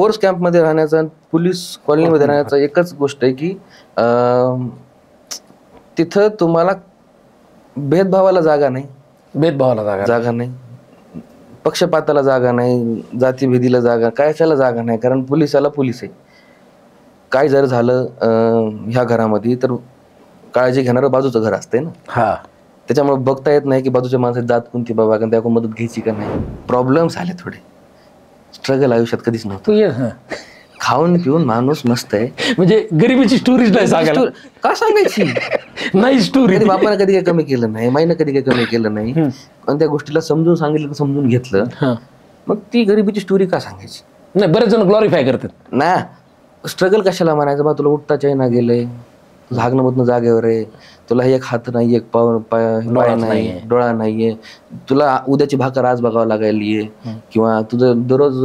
Force कॅम्पमध्ये राहण्याचा, police कॉलनीमध्ये राहण्याचा एकच गोष्ट आहे की तिथं तुम्हाला भेदभावाला जागा नाही, जागा नाही, पक्षपाताला जागा नाही, जातीभेदीला जागा, कशाला जागा नाही. कारण पोलिसाला पोलीस आहे. काय जर झालं ह्या घरामध्ये तर काळजी घेणारं बाजूचं घर असते ना. त्याच्यामुळे बघता येत नाही की बाजूच्या माणसाची जात कोणती बाबा, कारण त्याकडून मदत घ्यायची का नाही. प्रॉब्लेम्स आले थोडे. स्ट्रगल आयुष्यात कधीच नव्हतं. खाऊन पिऊन माणूस मस्त आहे. म्हणजे गरिबीची स्टोरीज नाही सांगायला का सांगायची नाही स्टोरी. बापानं कधी काही कमी केलं नाही, माईनं कधी काही कमी केलं नाही, पण त्या गोष्टीला समजून सांगितलं, समजून घेतलं, मग ती गरिबीची स्टोरी का सांगायची. नाही, बरेच जण ग्लोरिफाय करतात ना. स्ट्रगल कशाला म्हणायचं बा, तुला उठता चायना गेलंय, तुझं हागणं मधनं जागेवर आहे, तुला एक हात नाही, एक पाय नाही, डोळा नाहीये, तुला उद्याची भाकर आज बघावं लागायली, किंवा तुझं दररोज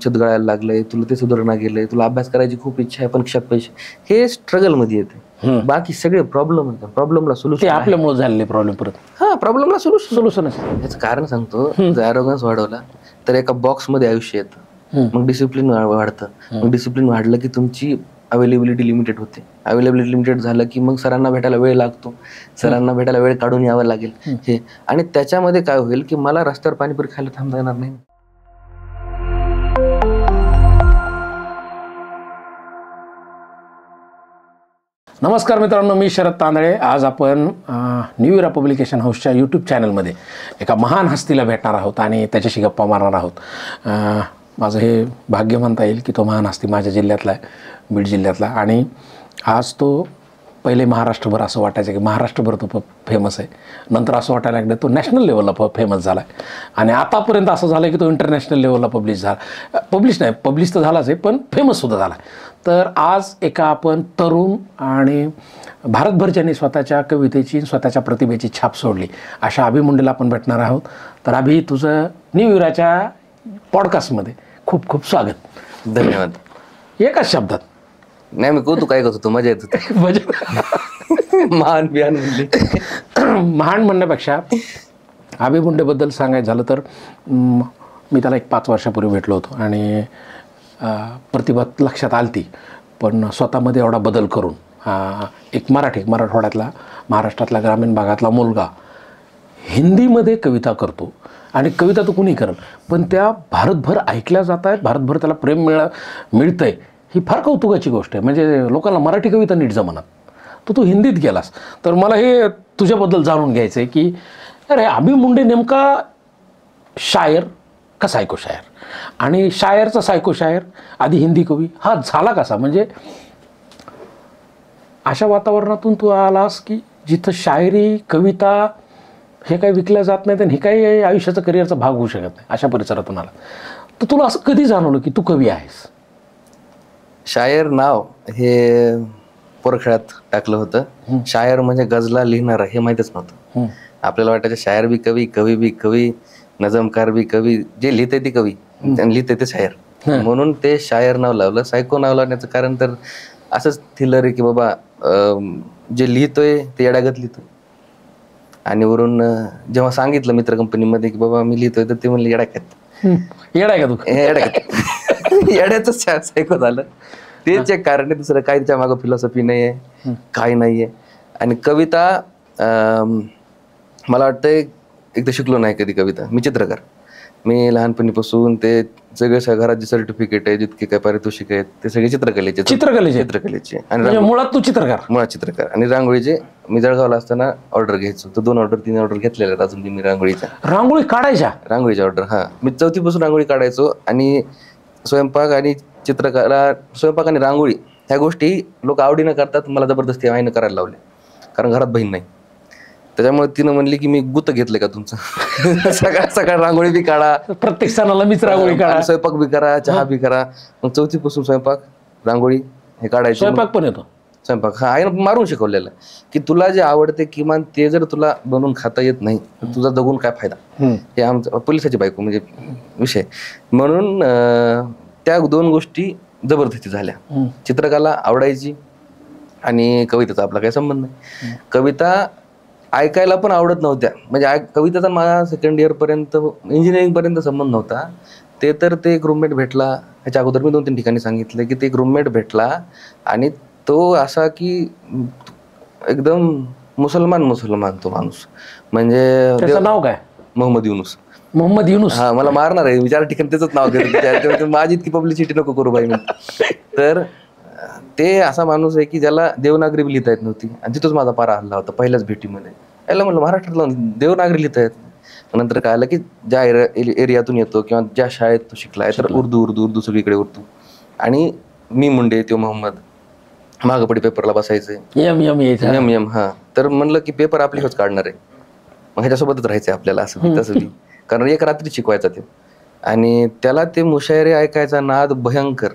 छत गळायला लागलंय, तुला ते सुधारणा गेलंय, तुला अभ्यास करायची खूप इच्छा आहे पण खिशात पैसे, हे स्ट्रगल मध्ये येते. बाकी सगळे प्रॉब्लेमला सोल्युशन आपल्यामुळे झालेले प्रॉब्लेम परत. प्रॉब्लेमला सोल्युशन याचं कारण सांगतो. जर ॲरोगन्स वाढवला तर एका बॉक्स मध्ये आयुष्य येतं, मग डिसिप्लिन वाढतं. मग डिसिप्लिन वाढलं की तुमची अवेलेबिलिटी लिमिटेड होते. अवेलेबिलिटी लिमिटेड झालं की मग सरांना भेटायला वेळ लागतो, सरांना भेटायला वेळ काढून यावं लागेल हे. आणि त्याच्यामध्ये काय होईल की मला रस्त्यावर पाणीपुरी खायला थांबता येणार नाही. नमस्कार मित्रांनो, मी शरद तांदळे. आज आपण न्यू इरा पब्लिकेशन हाऊसच्या यूट्यूब चॅनलमध्ये एका महान हस्तीला भेटणार आहोत आणि त्याच्याशी गप्पा मारणार आहोत. माझं हे भाग्य म्हणता येईल की तो महान हस्ती माझ्या जिल्ह्यातला आहे, बीड जिल्ह्यातला. आणि आज तो पहिले महाराष्ट्रभर असं वाटायचं की महाराष्ट्रभर तो फेमस आहे, नंतर असं वाटायला लागलं तो नॅशनल लेवलला फेमस झाला आहे, आणि आतापर्यंत असं झालं की तो इंटरनॅशनल लेवलला पब्लिश तर झालाच आहे, पण फेमससुद्धा झाला आहे. तर आज एका आपण तरुण आणि भारतभर ज्यांनी स्वतःच्या कवितेची, स्वतःच्या प्रतिभेची छाप सोडली अशा अभि मुंडेला आपण भेटणार आहोत. तर अभि, तुझं न्यू इराच्या पॉडकास्टमध्ये खूप खूप स्वागत. धन्यवाद. एकाच शब्दात. नाही, मी तू काय करत होतो, मजा येत होती. महान बिहान म्हणली. महान म्हणण्यापेक्षा अभि मुंडेबद्दल सांगायचं झालं तर मी त्याला 5 वर्षापूर्वी भेटलो होतो आणि प्रतिभा लक्षात आलती, पण स्वतःमध्ये एवढा बदल करून एक मराठवाड्यातला, महाराष्ट्रातला ग्रामीण भागातला मुलगा हिंदीमध्ये कविता करतो. आणि कविता तर कुणी करेल, पण त्या भारतभर ऐकल्या जात आहेत, भारतभर त्याला प्रेम मिळतं आहे. ही फार कौतुकाची गोष्ट आहे. म्हणजे लोकांना मराठी कविता नीट जमणार, तू हिंदीत गेलास. तर मला हे तुझ्याबद्दल जाणून घ्यायचं आहे की अरे, अभि मुंडे नेमका शायर का सायको शायर, आणि शायरचा सायको शायर, आधी हिंदी कवी हा झाला कसा? म्हणजे अशा वातावरणातून तू आलास की जिथं शायरी, कविता हे काही विकल्या जात नाहीत आणि हे काही आयुष्याचा करिअरचा भाग होऊ शकत नाही, अशा परिसरातून आला. तर तुला असं कधी जाणवलं की तू कवी आहेस? शायर नाव हे पोरखेळात टाकलं होतं. शायर म्हणजे गजला लिहिणारा हे माहितच नव्हतं. आपल्याला वाटायचं शायर बी कवी, कवी बी कवी, नजमकार बी कवी, जे लिहिते ती कवी आणि लिहिते ते शायर, म्हणून ते शायर नाव लावलं. सायको नाव लावण्याचं कारण तर असंच थिलर आहे की बाबा जे लिहितोय ते येड्यागत लिहितोय. आणि वरून जेव्हा सांगितलं मित्र कंपनीमध्ये की बाबा मी लिहितोय, तर ते म्हणले येड्याच सायको झालं. तेच एक कारण आहे, दुसरं काही त्याच्या मागं फिलॉसॉफी नाही आहे, काही नाही आहे. आणि कविता मला वाटतंय एकदा शिकलो नाही कधी कविता. मी चित्रकार, मी लहानपणीपासून ते सगळे घरात जे सर्टिफिकेट आहे, जितके काय पारितोषिक आहेत, ते सगळे चित्रकलेचे. आणि मुळात तू चित्रकार? मुळात चित्रकार. आणि रांगोळीचे मी जळगावला असताना ऑर्डर घ्यायचो, तर 2 ऑर्डर 3 ऑर्डर घेतलेल्या आहेत अजून मी रांगोळीच्या. रांगोळीच्या ऑर्डर. मी 4थीपासून रांगोळी काढायचो. आणि स्वयंपाक आणि चित्रकला, स्वयंपाक आणि रांगोळी ह्या गोष्टी लोक आवडीनं करतात, मला जबरदस्ती आईनं करायला लावले, कारण घरात बहीण नाही. त्याच्यामुळे तिनं म्हणली की मी गुत्त घेतलंय का तुमचं, सकाळ रांगोळी बी काढा, प्रत्येक सणाला मीच रांगोळी काढा, स्वयंपाक बी करा, चहा बी करा. मग 4थीपासून स्वयंपाक, रांगोळी हे काढायचं. स्वयंपाक पण येतो? स्वयंपाक आईनं मारून शिकवलेलं की तुला जे आवडते किमान ते जर तुला बनवून खाता येत नाही तर तुझा जगून काय फायदा. हे आमचं पोलिसाची बायको म्हणजे विषय. म्हणून त्या 2 गोष्टी जबरदस्ती झाल्या. चित्रकला आवडायची आणि कवितेचा आपला काही संबंध नाही. कविता ऐकायला पण आवडत नव्हत्या. म्हणजे कवितेचा माझा 2nd इयर पर्यंत, इंजिनिअरिंग पर्यंत संबंध नव्हता. ते तर ते एक रूममेट भेटला, ह्याच्या अगोदर मी 2-3 ठिकाणी सांगितलं की ते एक रूममेट भेटला आणि तो असा की एकदम मुसलमान तो माणूस, म्हणजे त्याचं नाव काय? मोहम्मद युनुस. मोहम्मद युनुस. हा, मला मारणार आहे, 4 ठिकाणी त्याच नाव घेतो, माझी इतकी पब्लिसिटी नको करू बाई मी. तर ते असा माणूस आहे की ज्याला देवनागरी लिहिता येत नव्हती आणि तिथंच माझा पारा हल्ला होता पहिल्याच भेटीमध्ये. याला म्हणलं महाराष्ट्रातला देवनागरी लिहिता येत नाही. नंतर कळालं की ज्या एरियातून येतो किंवा ज्या शाळेत तो शिकलाय तर उर्दू सगळीकडे उर्दू. आणि मी मुंडे, तो मोहम्मद, मागपडी पेपरला बसायचे, एम हा. तर म्हणलं की पेपर आपल्याच काढणार आहे, मग ह्याच्यासोबतच राहायचंय आपल्याला, असं तसं बी, कारण एक रात्री शिकवायचा ते. आणि त्याला ते मुशायरे ऐकायचा नाद भयंकर.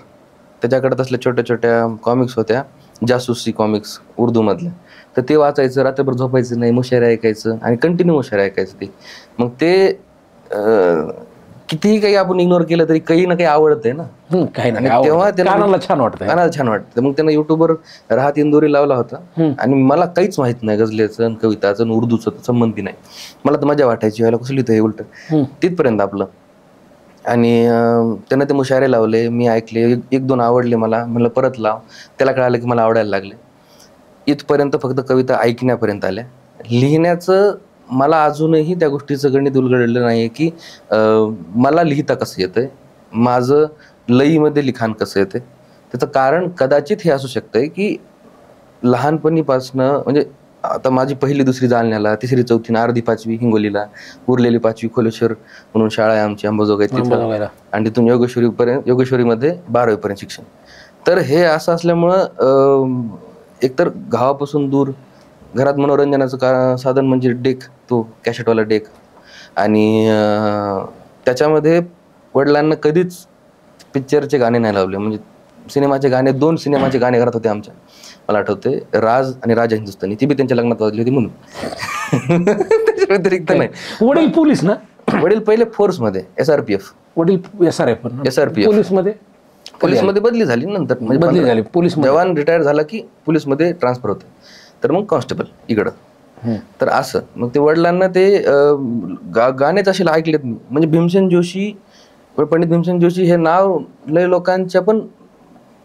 त्याच्याकडे तसल्या छोट्या छोट्या कॉमिक्स होत्या, जासूसी कॉमिक्स उर्दूमधल्या, तर ते वाचायचं, रात्रभर झोपायचं नाही, मुशायरे ऐकायचं आणि कंटिन्यू मुशायरे ऐकायचं ते. मग ते कितीही काही आपण इग्नोर केलं तरी काही ना काही आवडतंय ना, काही आणि तेव्हा कानाला छान वाटतं. कानाला छान वाटतं. मग त्यानं युट्यूबवर राहत इंदोरी लावला होता आणि मला काहीच माहित नाही गझलेचं, कविताचं, उर्दूचं संबंधी नाही. मला तर मजा वाटायची, व्हायला कसं लिहितं हे उलट तिथपर्यंत आपलं. आणि त्यानं ते मुशायरे लावले, मी ऐकले, 1-2 आवडले मला, म्हणलं परत लाव. त्याला कळालं की मला आवडायला लागले. इथपर्यंत फक्त कविता ऐकण्यापर्यंत आल्या. लिहिण्याचं मला अजूनही त्या गोष्टीचं गणित उलगडलेलं नाही आहे की मला लिहिता कसं येतंय, माझं लईमध्ये लिखाण कसं येते. त्याचं कारण कदाचित हे असू शकतंय की लहानपणीपासनं, म्हणजे आता माझी 1ली 2री जालन्याला, 3री 4थी, अर्धी 5वी हिंगोलीला, उरलेली 5वी खोलेश्वर म्हणून शाळा आहे आमची अंबाजोगाई तिथं, आणि तिथून योगेश्वरीमध्ये 12वी पर्यंत शिक्षण. तर हे असं असल्यामुळं एकतर गावापासून दूर, घरात मनोरंजनाचं साधन म्हणजे डेक, तो कॅसेटवाला डेक, आणि त्याच्यामध्ये वडिलांना कधीच पिक्चरचे गाणे नाही लावले. म्हणजे सिनेमाचे गाणे, 2 सिनेमाचे गाणे घरात होते आमच्या, मला आठवते, राज आणि राजा हिंदुस्तानी, ती बी त्यांच्या लग्नात वाजली होती म्हणून. त्याच्या व्यतिरिक्त नाही. वडील पोलीस ना? वडील पहिले फोर्समध्ये, SRPF. वडील SRPF पोलीसमध्ये बदली झाली नंतर, म्हणजे बदली झाली पोलीस. जवान रिटायर झाला की पोलीसमध्ये ट्रान्सफर होते, तर मग कॉन्स्टेबल इकडं. तर असं मग ते वडिलांना ते गाणेच असे ऐकलेत मी. म्हणजे भीमसेन जोशी, पंडित भीमसेन जोशी हे नाव लय लोकांच्या पण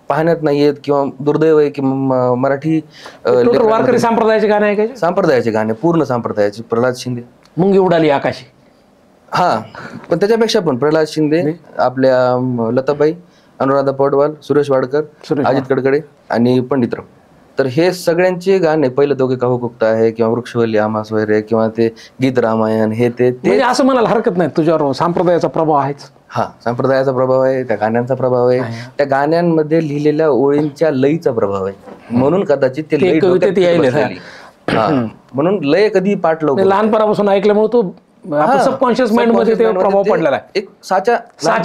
पाहण्यात नाहीयेत, किंवा दुर्दैव आहे की मराठी वारकरी संप्रदायाचे गाणे ऐकायचे, संप्रदायाचे गाणे, पूर्ण संप्रदायाचे. प्रल्हाद शिंदे, मुंगी उडाली आकाशी, हा, पण त्याच्यापेक्षा पण प्रल्हाद शिंदे, आपल्या लताबाई, अनुराधा पौडवाल, सुरेश वाडकर, अजित कडकडे आणि पंडितराव. तर हे सगळ्यांचे गाणे, पहिले दोघे काहू कुक्ता आहे, किंवा वृक्षवल्ली आमास वगैरे, किंवा ते गीत रामायण, हे ते असं म्हणायला हरकत नाही, तुझ्यावर संप्रदायाचा प्रभाव आहेच. हा, संप्रदायाचा प्रभाव आहे, त्या गाण्यांचा प्रभाव आहे, त्या गाण्यांमध्ये लिहिलेल्या ओळींच्या लईचा प्रभाव आहे, म्हणून कदाचित ते लई डोक्यात बसलेली. हा, म्हणून लय कधी पाठ लवकर लहानपणापासून ऐकल्यामुळे तो सबकॉन्शियस माइंड मध्ये ते प्रभाव पडलेला आहे, एक साचा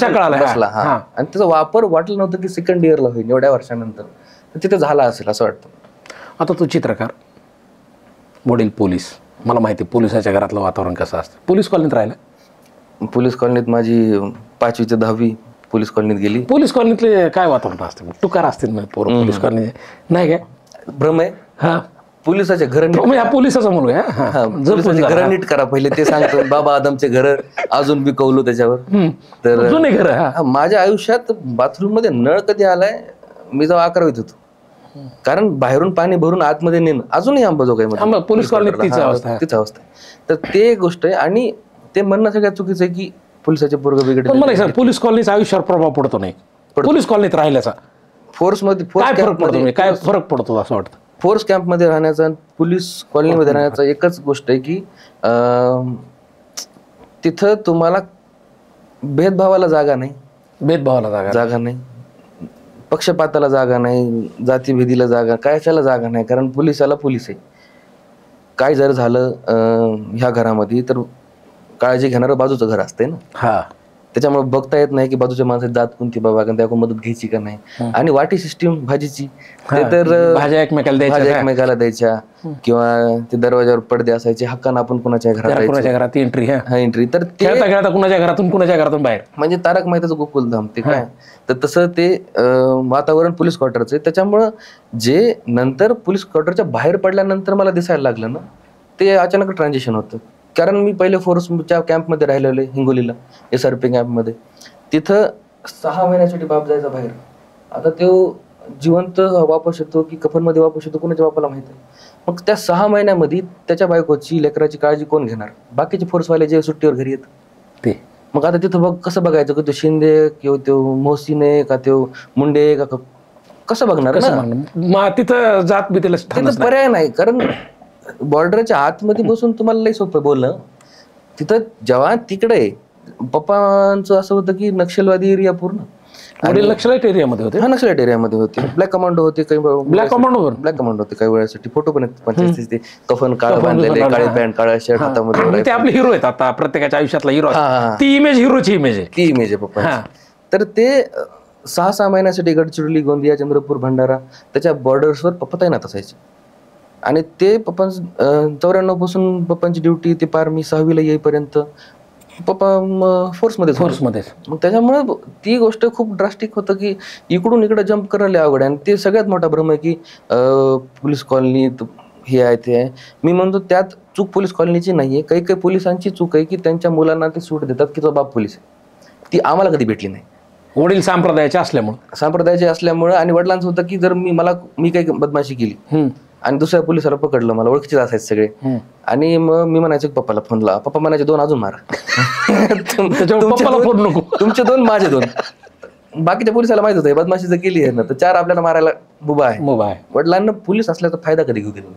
कळाला बसला. हा, आणि त्याचा वापर वाटलं नव्हतं की सेकंड इयरला होईल एवढ्या वर्षानंतर, तर तिथे झाला असेल असं वाटतं. आता तू चित्रकार, वडील पोलीस, मला माहिती पोलिसाच्या घरातलं वातावरण कसं असतं. पोलीस कॉलनीत राहिलं? पोलीस कॉलनीत माझी 5वी ते 10वी पोलीस कॉलनीत गेली. पोलीस कॉलनीतले काय वातावरण असते? टुकार असतील म्हणजे पोरं पोलीस कॉलनी, नाही काय भ्रम आहे? हा, पोलिसाचे घर, पोलिसाचा मुलगा, घर नीट करा पहिले, ते सांगतो. बाबा आदमचे घर अजून बी कौलू त्याच्यावर. तर जुने घर. माझ्या आयुष्यात बाथरूम मध्ये नळ कधी आलाय, मी जेव्हा 11वीत होतो, कारण बाहेरून पाणी भरून आतमध्ये नेणं अजूनही अंबाजोगाईमध्ये पोलीस कॉलनीत तीच अवस्था आहे. तर ते गोष्ट आहे, आणि ते म्हणणं सगळ्यात चुकीचं आहे की पोलिसाचे पोरग बिघडले. पोलीस कॉलनीचा आयुष्यावर प्रभाव पडतो नाही, पोलीस कॉलनीत राहिल्याचा फोर्समध्ये काय फरक पडतो असं वाटतं? फोर्स कॅम्पमध्ये राहण्याचा, पोलीस कॉलनीमध्ये राहण्याचा एकच गोष्ट आहे की तिथं तुम्हाला भेदभावाला जागा नाही, पक्षपाताला जागा नाही, जातीभेदीला जागा, कशाला जागा नाही. कारण पोलिसाला पोलीस आहे. काय जर झालं ह्या घरामध्ये तर काळजी घेणारं बाजूचं घर असते ना. हा, त्याच्यामुळे बघता येत नाही की बाजूच्या माणसाची जात कोणती, बाबा त्याकडून मदत घ्यायची का नाही. आणि वाटी सिस्टीम भाजीची, ते तर भाज्या एकमेकाला द्यायच्या, किंवा ते दरवाजावर पडदे असायचे, हक्कानं आपण कुणाच्या घरात एंट्री, तर कुणाच्या घरातून बाहेर, म्हणजे तारक मेहताचं गोकुलधाम ते काय. तर तसं ते वातावरण पोलीस क्वार्टरचं आहे. त्याच्यामुळं जे नंतर पोलीस क्वार्टरच्या बाहेर पडल्यानंतर मला दिसायला लागलं ना, ते अचानक ट्रान्झिशन होतं. कारण मी पहिले फोर्सच्या कॅम्पमध्ये राहिलेलो हिंगोलीला, SRP कॅम्पमध्ये. तिथं 6 महिन्यासाठी बाप जायचा बाहेर. आता तो जिवंत वापस येतो की कफनमध्ये वापस येतो कोणाच्या बापाला माहित आहे. मग त्या 6 महिन्यामध्ये त्याच्या बायकोची लेकराची काळजी कोण घेणार? बाकीचे फोर्सवाले जे सुट्टीवर घरी येत ते. मग आता तिथं बघ कसं बघायचं की तो शिंदे किंवा तो मोहसिने का तो मुंडे का कसं बघणार ना? तिथं जात बी तिथं पर्याय नाही. कारण बॉर्डरच्या आतमध्ये बसून तुम्हाला लई सोपं बोलणं. तिथं जेव्हा तिकडे पप्पांचं असं होतं की नक्षलवादी एरिया पूर्ण. वडील नक्षलाईट एरियामध्ये होते. हा, नक्षलाईट एरियामध्ये होते. ब्लॅक कमांडो होते काही. ब्लॅक कमांडो होते काही वेळासाठी. फोटो पण आहेत 85 ते कफन काळं बांधलेले, काळे पॅन्ट, काळा शर्ट हातामध्ये. ते आपले हिरो आहेत आता प्रत्येकाच्या आयुष्यातला हिरो. ती इमेज हिरोची इमेज आहे. ती इमेज आहे पप्पा. तर ते 6 महिन्यासाठी गडचिरोली, गोंदिया, चंद्रपूर, भंडारा त्याच्या बॉर्डर्सवर पप्पा तैनात असायचे. आणि ते पप्पा 94 पासून पप्पांची ड्युटी ते पार मी 6वीला येईपर्यंत पप्पा फोर्समध्ये. मग त्याच्यामुळे ती गोष्ट खूप ड्रास्टिक होतं की इकडून इकडे जम्प करायला अवघड आहे. आणि ते सगळ्यात मोठा भ्रम आहे की पोलीस कॉलनी हे आहे ते आहे. मी म्हणतो त्यात चूक पोलीस कॉलनीची नाहीये. काही काही पोलिसांची चूक आहे की त्यांच्या मुलांना ते सूट देतात की तो बाप पोलीस आहे. ती आम्हाला कधी भेटली नाही. वडील संप्रदायाचे असल्यामुळे आणि वडिलांचं होतं की जर मी काही बदमाशी केली आणि दुसऱ्या पोलिसाला पकडलं, मला ओळखीचे असायचे सगळे, आणि मग मी म्हणायचो पप्पाला फोन लावा. पप्पा म्हणायचे 2 अजून मारा. तुमचे 2 माझे 2. बाकीच्या पोलिसाला माहित होतं बदमाशी जर केली आहे ना तर 4 आपल्याला मारायला मुभा आहे. वडिलांना पोलीस असल्याचा फायदा कधी घेऊ दिला.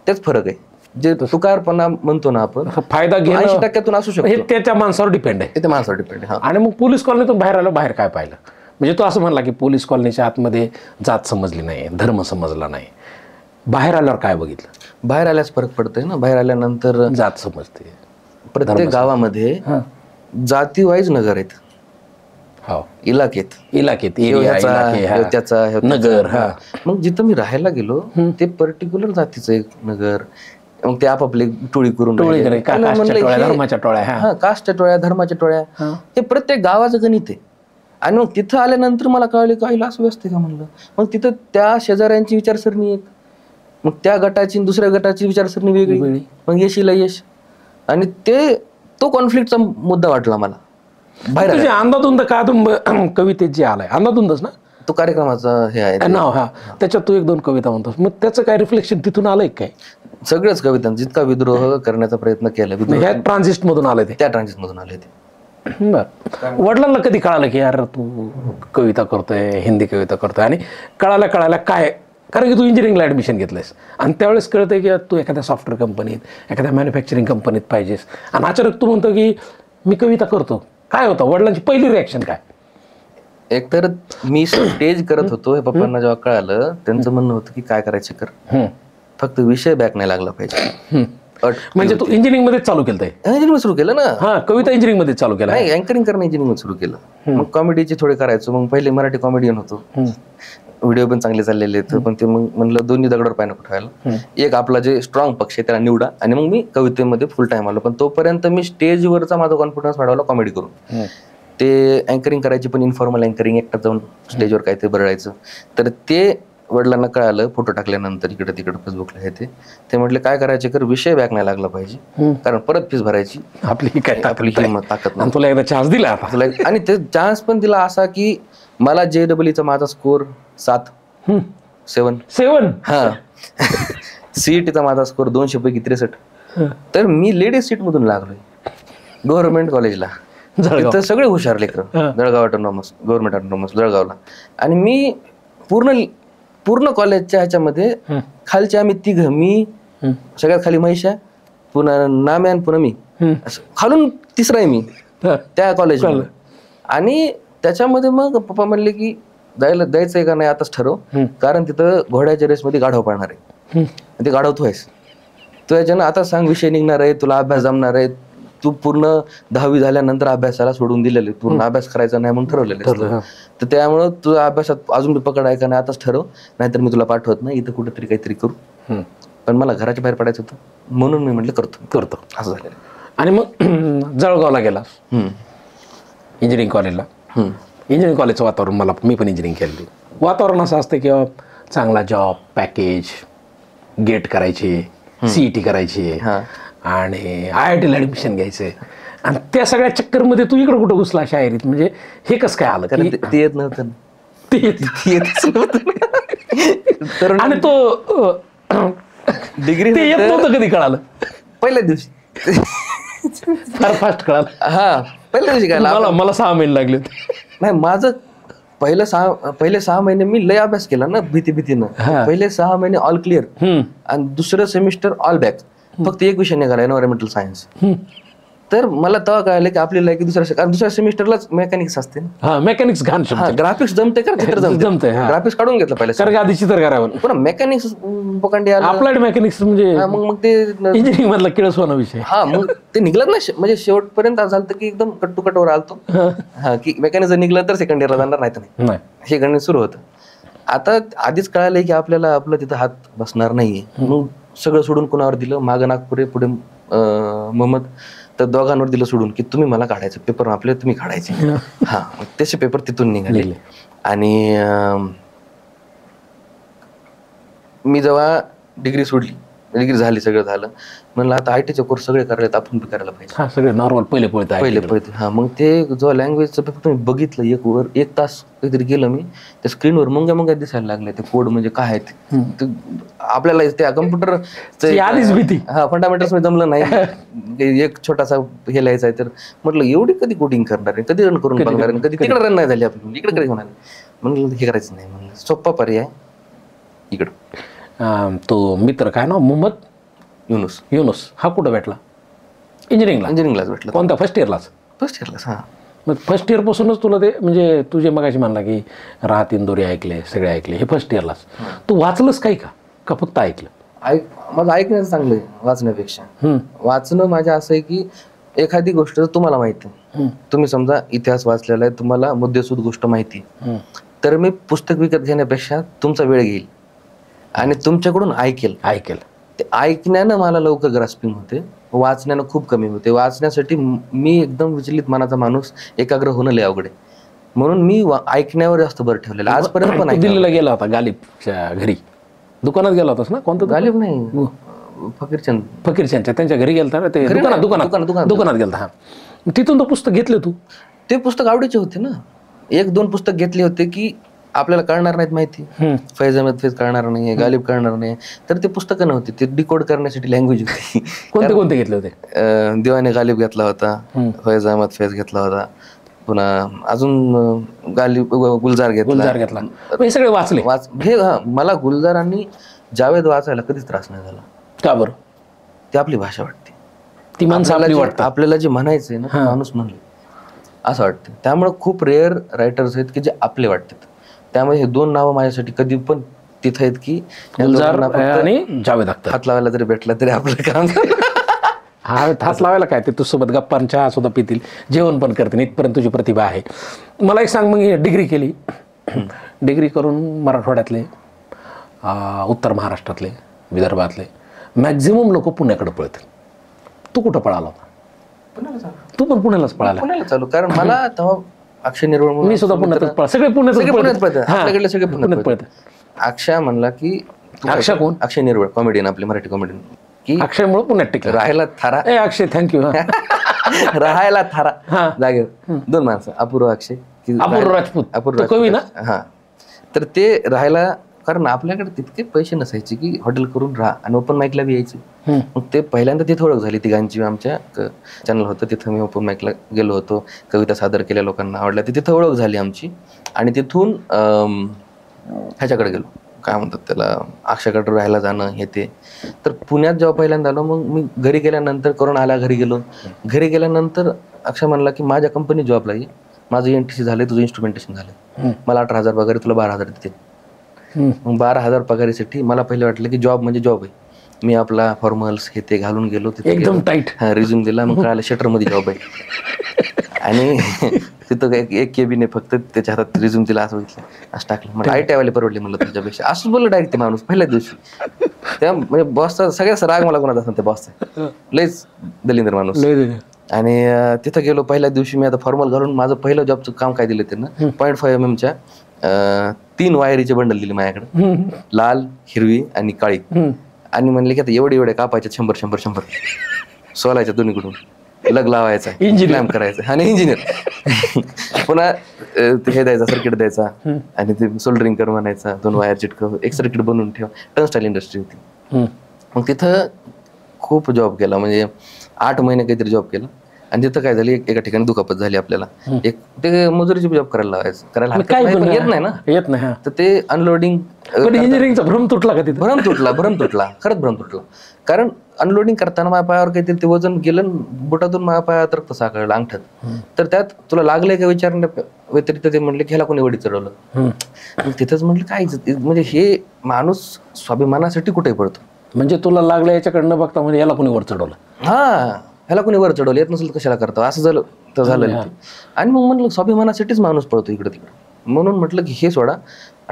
तेच फरक आहे. जे तुकारपणा म्हणतो ना आपण, फायदा 80% असू शकतो. हे त्याच्या माणसावर डिपेंड आहे. ते माणसावर डिपेंड आहे. आणि मग पोलीस कॉलनीतून बाहेर आलं, बाहेर काय पाहिलं? म्हणजे तो असं म्हणला की पोलीस कॉलनीच्या आतमध्ये जात समजली नाही, धर्म समजला नाही. बाहेर आल्यावर काय बघितलं? बाहेर आल्यास फरक पडतोय ना. बाहेर आल्यानंतर जात समजते. प्रत्येक गावामध्ये जाती वाईज नगर आहेत. इलाकेत नगर. मग जिथं मी राहायला गेलो ते पर्टिक्युलर जातीचं एक नगर. मग ते आपापले टोळी करून धर्माच्या टोळ्या, कास्टच्या टोळ्या, धर्माच्या टोळ्या, हे प्रत्येक गावाचं गणित आहे. आणि मग तिथं आल्यानंतर मला कळले काही असं व्यस्त का म्हणलं. मग तिथं त्या शेजाऱ्यांची विचारसरणी एक, मग त्या गटाची दुसऱ्या गटाची विचारसरणी वेगळी, मग यशीला यश. आणि तो कॉन्फ्लिक्टचा मुद्दा वाटला मला. बाहेर अंधाधुंद का कवितेत जे आलाय अंधाधुंदच ना तो कार्यक्रमाचा हे आहे नाव. त्याच्यात तू 1-2 कविता म्हणतोस. मग त्याचं काय रिफ्लेक्शन तिथून आलंय काय? सगळ्याच कवितांचा जितका विद्रोह करण्याचा प्रयत्न केला ट्रान्झिस्ट मधून आलंय ते. त्या ट्रान्झिस्ट मधून आले ते. वडिलांना कधी कळालं की यार तू कविता करतोय, हिंदी कविता करतोय? आणि कळायला काय? कारण की तू इंजिनिअरिंगला ऍडमिशन घेतलंयस आणि त्यावेळेस कळतंय की तू एखाद्या सॉफ्टवेअर कंपनीत, एखाद्या मॅन्युफॅक्चरिंग कंपनीत पाहिजेस, आणि अचानक तू म्हणतो की मी कविता करतो. काय होतं वडिलांची पहिली रिॲक्शन काय? एकतर मी स्टेज करत होतो हे पप्पांना जेव्हा कळालं, त्यांचं म्हणणं होतं की काय करायचं कर, फक्त विषय बॅक नाही लागला पाहिजे. म्हणजे तू इंजिनिअरिंग मध्ये चालू केलं? इंजिनिअरिंग सुरू केलं ना. कविता इंजिनिअरिंग मध्ये चालू केलं? नाही, अँकरिंग करणं इंजिनिअरिंग सुरू केलं. मग कॉमेडीचे थोडे करायचो. मग पहिले मराठी कॉमेडियन होतो. व्हिडिओ पण चांगले चाललेले आहेत. पण ते मग म्हणलं दोन्ही दगडावर पाय नको ठेवायला. एक आपला जे स्ट्रॉंग पक्ष आहे त्याला निवडा. आणि मग मी कवितेमध्ये फुल टाइम आलो. पण तोपर्यंत मी स्टेजवरचा माझा कॉन्फिडन्स वाढवला कॉमेडी करून. ते अँकरिंग करायची पण इन्फॉर्मल अँकरिंग, एकटा जाऊन स्टेजवर काय ते बरळायचं. तर ते वडिलांना कळालं फोटो टाकल्यानंतर इकडे तिकडे फेसबुकला हे ते म्हटले काय करायचे कर, विषय बॅक नाही लागला पाहिजे, कारण परत फीस भरायची आपली हिंमत ताकद नाही. तुला एकदा चान्स दिला. आणि ते चान्स पण दिला असा की मला JEEचा माझा स्कोर 7 हा. CETचा माझा स्कोर 200 पैकी 63. तर मी लेडीज सीट मधून लागलोय गव्हर्नमेंट कॉलेजला. तिथं सगळे हुशार लेकर, जळगाव ऑटोनॉमस, गव्हर्नमेंट ऑटोनॉमस जळगावला. आणि मी पूर्ण कॉलेजच्या ह्याच्यामध्ये खालचे आम्ही 3, मी सगळ्यात खाली महेशा, पुन्हा नाम्यान, पुन्हा मी, खालून 3रा आहे मी त्या कॉलेजमध्ये. आणि त्याच्यामध्ये मग पप्पा म्हणले की जायचंय का नाही आताच ठरव, कारण तिथं घोड्याच्या रेसमध्ये गाढव पडणार आहे. ते गाढव तू आहेस, तू याच्यानं आता सांग विषय निघणार आहे, तुला अभ्यास जमणार आहे, तू पूर्ण 10वी झाल्यानंतर अभ्यासाला सोडून दिलेले, पूर्ण अभ्यास करायचा नाही म्हणून ठरवलेलं. तर त्यामुळं तुझा अभ्यासात अजून पकड आहे का नाही आताच ठरव, नाहीतर मी तुला पाठवत नाही, इथं कुठेतरी काहीतरी करू. पण मला घराच्या बाहेर पडायचं होतं म्हणून मी म्हटलं करतो असं झालेलं. आणि मग जळगावला गेला इंजिनिअरिंग कॉलेजला. इंजिनिअरिंग कॉलेजचं वातावरण, मी पण इंजिनिअरिंग केली, वातावरण असं असतं की चांगला जॉब, पॅकेज, गेट करायचे, CET करायची आणि IITला ॲडमिशन घ्यायचे. आणि त्या सगळ्या चक्करमध्ये तू इकडे कुठं घुसला शायरीत, म्हणजे हे कसं काय आलं? कारण ते येत नव्हतं ना. ते ते येतच नव्हतं. तर आणि तो डिग्री ते येत नव्हतं कधी कळालं? पहिल्या दिवशी फार फास्ट कळालं. हा पहिल्या दिवशी काय मला 6 महिने लागले होते. नाही, माझं पहिले 6 महिने मी लय अभ्यास केला ना भीतीनं. पहिले 6 महिने ऑल क्लिअर आणि दुसरं सेमिस्टर ऑल बॅक. फक्त एक विषय निघाला एन्व्हायरमेंटल सायन्स. तर मला तेव्हा कळालं की आपल्याला दुसऱ्या सेमिस्टरलाच मेकॅनिक्स असते ना. मेकॅनिक्स घाण शब्द. ग्राफिक्स जमते का चित्र जमते. ग्राफिक्स काढून घेतलं पहिले कारण आधी चित्रकारावर पुन्हा मेकॅनिक्स पकडे अप्लाइड मेकॅनिक्स म्हणजे मग ते इंजिनिअरिंग मधला किळसवाना विषय. मग ते निघलं ना, म्हणजे शेवटपर्यंत झालं की एकदम कट्टूकटवर आलतो. की मेकॅनिक्स निघलं तर सेकंड इयरला जाणार नाही. हे गणित सुरू होतं. आता आधीच कळालंय की आपल्याला आपलं तिथं हात बसणार नाहीये. मग सगळं सोडून कुणावर दिलं, मागं नागपुरे पुढे मोहम्मद, तर दोघांवर दिलं सोडून की तुम्ही मला काढायचं पेपर, आपले तुम्ही काढायचे. तसे पेपर तिथून निघाले. आणि मी जेव्हा डिग्री सोडली, डिग्री झाली, सगळं झालं, म्हणलं आता आयटीचे कोर्स सगळे करायला आपण बी करायला पाहिजे. सगळे नॉर्मल पहिले पळते. मग ते जो लँग्वेजचं पेपर तुम्ही बघितलं, एक तास काहीतरी गेलं मी, त्या स्क्रीनवर मुंग्या दिसायला लागल्या. ते कोड म्हणजे काय आहेत आपल्याला त्या कम्प्युटर आधीच भीती. फंडामेंटल्स मध्ये जमलं नाही. एक छोटासा हे लिहायचा आहे, तर म्हटलं एवढी कधी कोडिंग करणार आहे, कधी रन करून बघणार आहे, कधी तिकडे रन नाही झाली आपली, इकडे कधी होणार. म्हणलं हे करायचं नाही. म्हणलं सोप्पा पर्याय इकडं. तो मित्र काय ना, मोहम्मद युनुस हा कुठं भेटला? इंजिनिअरिंगलाच भेटला. कोणता? फर्स्ट इयरलाच. मग फर्स्ट इयर पासूनच तुला ते, म्हणजे तुझे मगाशी म्हणला की राहत इंदोरी ऐकले, सगळे ऐकले, हे फर्स्ट इयरलाच. तू वाचलंस काही का फक्त ऐकलं? माझं ऐकण्याचं चांगलं आहे वाचण्यापेक्षा. वाचणं माझ्या असं आहे की एखादी गोष्ट तुम्हाला माहिती आहे, तुम्ही समजा इतिहास वाचलेला आहे, तुम्हाला मुद्देसूद गोष्ट माहिती, तर मी पुस्तक विकत घेण्यापेक्षा तुमचा वेळ घेईल आणि तुमच्याकडून ऐकेल. ते ऐकण्यानं मला लवकर ग्रास्पिंग होते, वाचण्यानं खूप कमी होते. वाचण्यासाठी मी एकदम विचलित मनाचा माणूस, एकाग्र होणं लय अवघड आहे, म्हणून मी ऐकण्यावर जास्त भर ठेवलेलं आजपर्यंत. पण दिल्लीला गेला होता गालिबच्या घरी, दुकानात गेला होतास ना? कोणतं गालिब नाही, फकीरचंदच्या त्यांच्या घरी गेलता ना, ते दुकानात गेलता. तिथून तो पुस्तक घेतले तू? ते पुस्तक आवडीचे होते ना. 1-2 पुस्तक घेतले होते की आपल्याला कळणार नाहीत माहिती, फैज अहमद फैज कळणार नाही, गालिब कळणार नाही, तर ते पुस्तकं नव्हती, ते डिकोड करण्यासाठी लँग्वेज होती. कोणते घेतले होते? दिवाने गालिब घेतला होता, फैज अहमद फैज घेतला होता, पुन्हा अजून गालिब गुलजार घेतला. हे सगळे वाचले. मला गुलजार आणि जावेद वाचायला कधीच त्रास नाही झाला. का बरं? ती आपली भाषा वाटते, ती माणसं वाटतं. आपल्याला जे म्हणायचंय ना, माणूस म्हणलं असं वाटतं. त्यामुळे खूप रेअर रायटर्स आहेत की जे आपले वाटतात. त्यामुळे हे 2 नावं माझ्यासाठी कधी पण तिथं आहेत की गुलजार आणि जावेद अख्तर. हात लावायला जरी भेटला तरी आपलं काम. हात लावायला काय, ते तुझ्यासोबत गप्पांच्या सुद्धा पितील, जेवण पण करतील, इथपर्यंत तुझी प्रतिभा आहे. मला एक सांग, मग डिग्री केली, डिग्री करून मराठवाड्यातले, उत्तर महाराष्ट्रातले, विदर्भातले मॅक्झिमम लोक पुण्याकडे पळतील. तू कुठं पळाला होता? तू पण पुण्यालाच पळाला? चालू, कारण मला तेव्हा अक्षय निर्वळ, मी सुद्धा पुण्यातच, सगळे पुण्यात सगळे पुण्यात पळतात. अक्षय म्हणला की अक्षय कोण? अक्षय निर्वळ, कॉमेडियन, आपले मराठी कॉमेडियन, की अक्षयमुळे पुण्यात टिकला. राहायला थारा. अक्षय थँक्यू. राहायला थारा जागेवर 2 माणसं, अपूर्व अक्षय, अपूर्व राजपूत कवी ना. तर ते राहायला, कारण आपल्याकडे तितके पैसे नसायचे की हॉटेल करून राहा आणि ओपन माईकला बी यायचे. मग ते पहिल्यांदा तिथे ओळख झाली तिघांची. आमच्या चॅनल होतं तिथं, मी ओपन माईकला गेलो होतो, कविता सादर केल्या, लोकांना आवडल्या, तिथं ओळख झाली आमची. आणि तिथून ह्याच्याकडे गेलो, काय म्हणतात त्याला, अक्षयकडे राहायला जाणं हे ते. तर पुण्यात जेव्हा पहिल्यांदा आलो, मग मी घरी गेल्यानंतर, कोरोना आला, घरी गेलो. घरी गेल्यानंतर अक्षय म्हणला की माझ्या कंपनी जॉबला ये, माझं NTC झालंय, तुझं इन्स्ट्रुमेंटेशन झालंय, मला 18,000 वगैरे, तुला 12,000 देते. मग 12,000 पगारीसाठी मला पहिले वाटलं की जॉब म्हणजे जॉब आहे. मी आपला फॉर्मल्स हे ते घालून गेलो, एकदम टाईट रिझ्यूम दिला. मग कळालं शटर मध्ये जॉब आहे. आणि तिथं एक केबिन आहे फक्त, त्याच्या हातात रिझ्यूम दिला, असं बघितलं, असं टाकलं. मग IT वाले परवडले म्हणलं तुमच्यापेक्षा, असं बोललं डायरेक्ट ते माणूस पहिल्या दिवशी. त्या म्हणजे बॉसचा सगळ्याचा राग मला कोणाचा असं, त्या बॉसचा लयच दलिंदर माणूस. आणि तिथं गेलो पहिल्या दिवशी. मी आता फॉर्मल घालून, माझं पहिलं जॉबचं काम काय दिलं त्यांना, 0.5 mm 3 वायरीचे बंडल दिले माझ्याकडे, लाल, हिरवी आणि काळी. आणि म्हणले की आता एवढे कापायचे 100 सोलायच्या दोन्हीकडून. लग लावायचा, लॅम्प करायचा आणि इंजिनियर. पुन्हा हे द्यायचा, सर्किट द्यायचा आणि ते सोल्डरिंग कर म्हणायचा, 2 वायर चिटकव, एक सर्किट बनवून ठेव. टर्नस्टाईल इंडस्ट्री होती. मग तिथं खूप जॉब केला, म्हणजे 8 महिने काहीतरी जॉब केला. आणि तिथं काय झाली, एका ठिकाणी दुखापत झाली आपल्याला. एक ते मजुरीची जॉब करायला लावायचं, करायला येत नाही ना, येत नाही. तर ते अनलोडिंग. इंजिनिअरिंगचा भ्रम तुटला का तिथे? भ्रम तुटला, खरंच भ्रम तुटला. कारण अनलोडिंग करताना माझ्या पायावर काहीतरी ते वजन गेलं, बोटातून माझ्या पायात रक्त साकळलं अंगठ्यात. तर त्यात तुला लागलंय का विचारण्या व्यतिरिक्त ते म्हणले की ह्याला कोणी वडी चढवलं. तिथंच म्हटलं काय, म्हणजे हे माणूस स्वाभिमानासाठी कुठे पडतो. म्हणजे तुला लागलं याच्याकडनं बघता म्हणजे याला कोणी वर चढवलं. ह्याला कोणी वर चढवलं, येत नसेल कशाला करतो, असं झालं तर झालं. आणि मग म्हटलं स्वाभिमानासाठीच माणूस पळतो इकडे तिकडे. म्हणून म्हटलं की हे सोडा,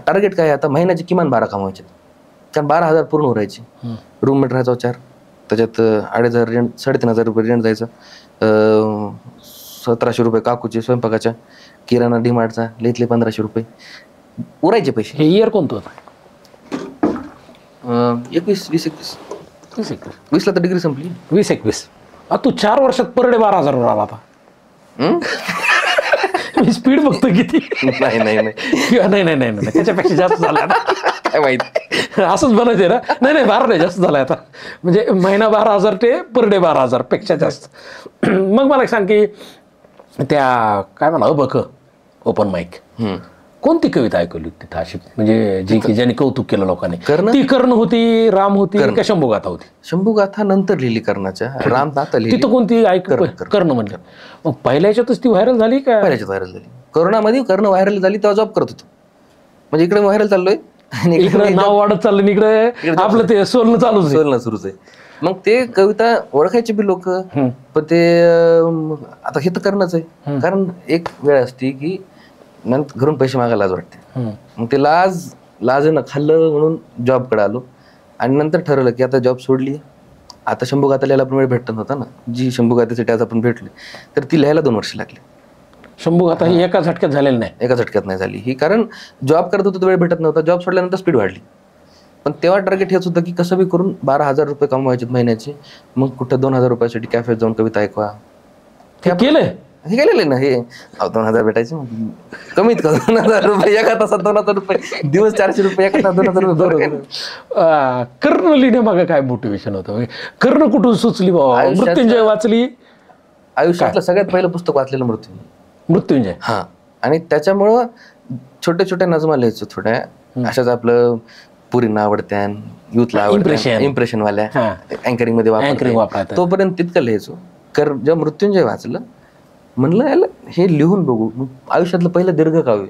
टार्गेट काय आता, महिन्याचे किमान 12 कमवायचे. कारण 12,000 पूर्ण उरायचे. रूममेट राहायचा 4, त्याच्यात 2,500 रेंट, 3,500 रुपये रेंट जायचं. 1,700 रुपये काकूचे स्वयंपाकाच्या, किराणा डीमार्टचा लिहितले 1,500 रुपये उरायचे पैसे. हे इयर कोणतं होतं? 20 ला तर डिग्री संपली. 20-21. तू 4 वर्षात पर डे 12,000 वर आला आता. मी स्पीड बघतो किती. नाही त्याच्यापेक्षा जास्त झाला काय माहिती, असंच बनायचे ना. नाही 12 नाही, जास्त झालाय आता. म्हणजे महिना 12,000 ते पर डे 12,000 पेक्षा जास्त. मग मला सांग की त्या काय म्हणा बघ ओपन माईक कोणती कविता ऐकली होती तिथं अशी, म्हणजे जी की ज्याने कौतुक केलं लोकांनी? ती कर्ण होती, राम होती का शंभूगाथा होती? शंभूगाथा नंतर लिहिली कर्णाच्या, राम आता लिहिली. तिथं कोणती कर्ण म्हणलं? मग पहिल्या याच्यातच ती व्हायरल झाली का? पहिल्याच्यात व्हायरल झाली. कोरोनामध्ये कर्ण व्हायरल झाली, तेव्हा जॉब करत होतो. म्हणजे इकडे व्हायरल चाललोय आणि इकडे नाव वाढत चाललं, इकडे आपलं ते सोलनं चालूच सुरूच आहे. मग ते कविता ओळखायची बी लोक, पण ते आता हे तर करणंच आहे. कारण एक वेळ असते की नंतर घरून पैसे मागायला लाज वाटते. मग ते लाजनं खाल्लं म्हणून जॉबकडे आलो. आणि नंतर ठरवलं की आता जॉब सोडली, आता शंभूगाथा लिहायला पण वेळ भेटत नव्हता ना, जी शंभूगाथेसाठी आज आपण भेटले, तर ती लिहायला 2 वर्ष लागली. शंभूगाथा ही एका झटक्यात झालेली नाही? एका झटक्यात नाही झाली ही, कारण जॉब करत होतो वेळ भेटत नव्हता. जॉब सोडल्यानंतर स्पीड वाढली. पण तेव्हा टार्गेट हेच होतं की कसं बी करून 12,000 रुपये कमवायचे महिन्याचे. मग कुठं 2,000 रुपयासाठी कॅफेत जाऊन कविता ऐकवा. केलंय हे केलेलं ना. हे 2,000 भेटायचे, कमीत कमी 2,000 रुपये एका तासात, 2,000 रुपये दिवस, 400 रुपये एका तासात, 2,000 रुपये. कर्ण लिहिण्यामागे काय मोटिवेशन होतं? कर्ण कुठून सुचली बाबा? मृत्युंजय वाचली? आयुष्यातलं सगळ्यात पहिलं पुस्तक वाचलेलं मृत्युंजय. हा. आणि त्याच्यामुळं छोट्या छोट्या नजमा लिहायचो थोड्या अशाच. आपलं पुरींना आवडत्या, युथला आवडत्या, इम्प्रेशन वाल्या, अँकरिंग मध्ये वापरतात, तोपर्यंत तितकं लिहायचो. जेव्हा मृत्युंजय वाचलं, म्हणलं याला हे लिहून बघू. आयुष्यातलं पहिलं दीर्घ काव्य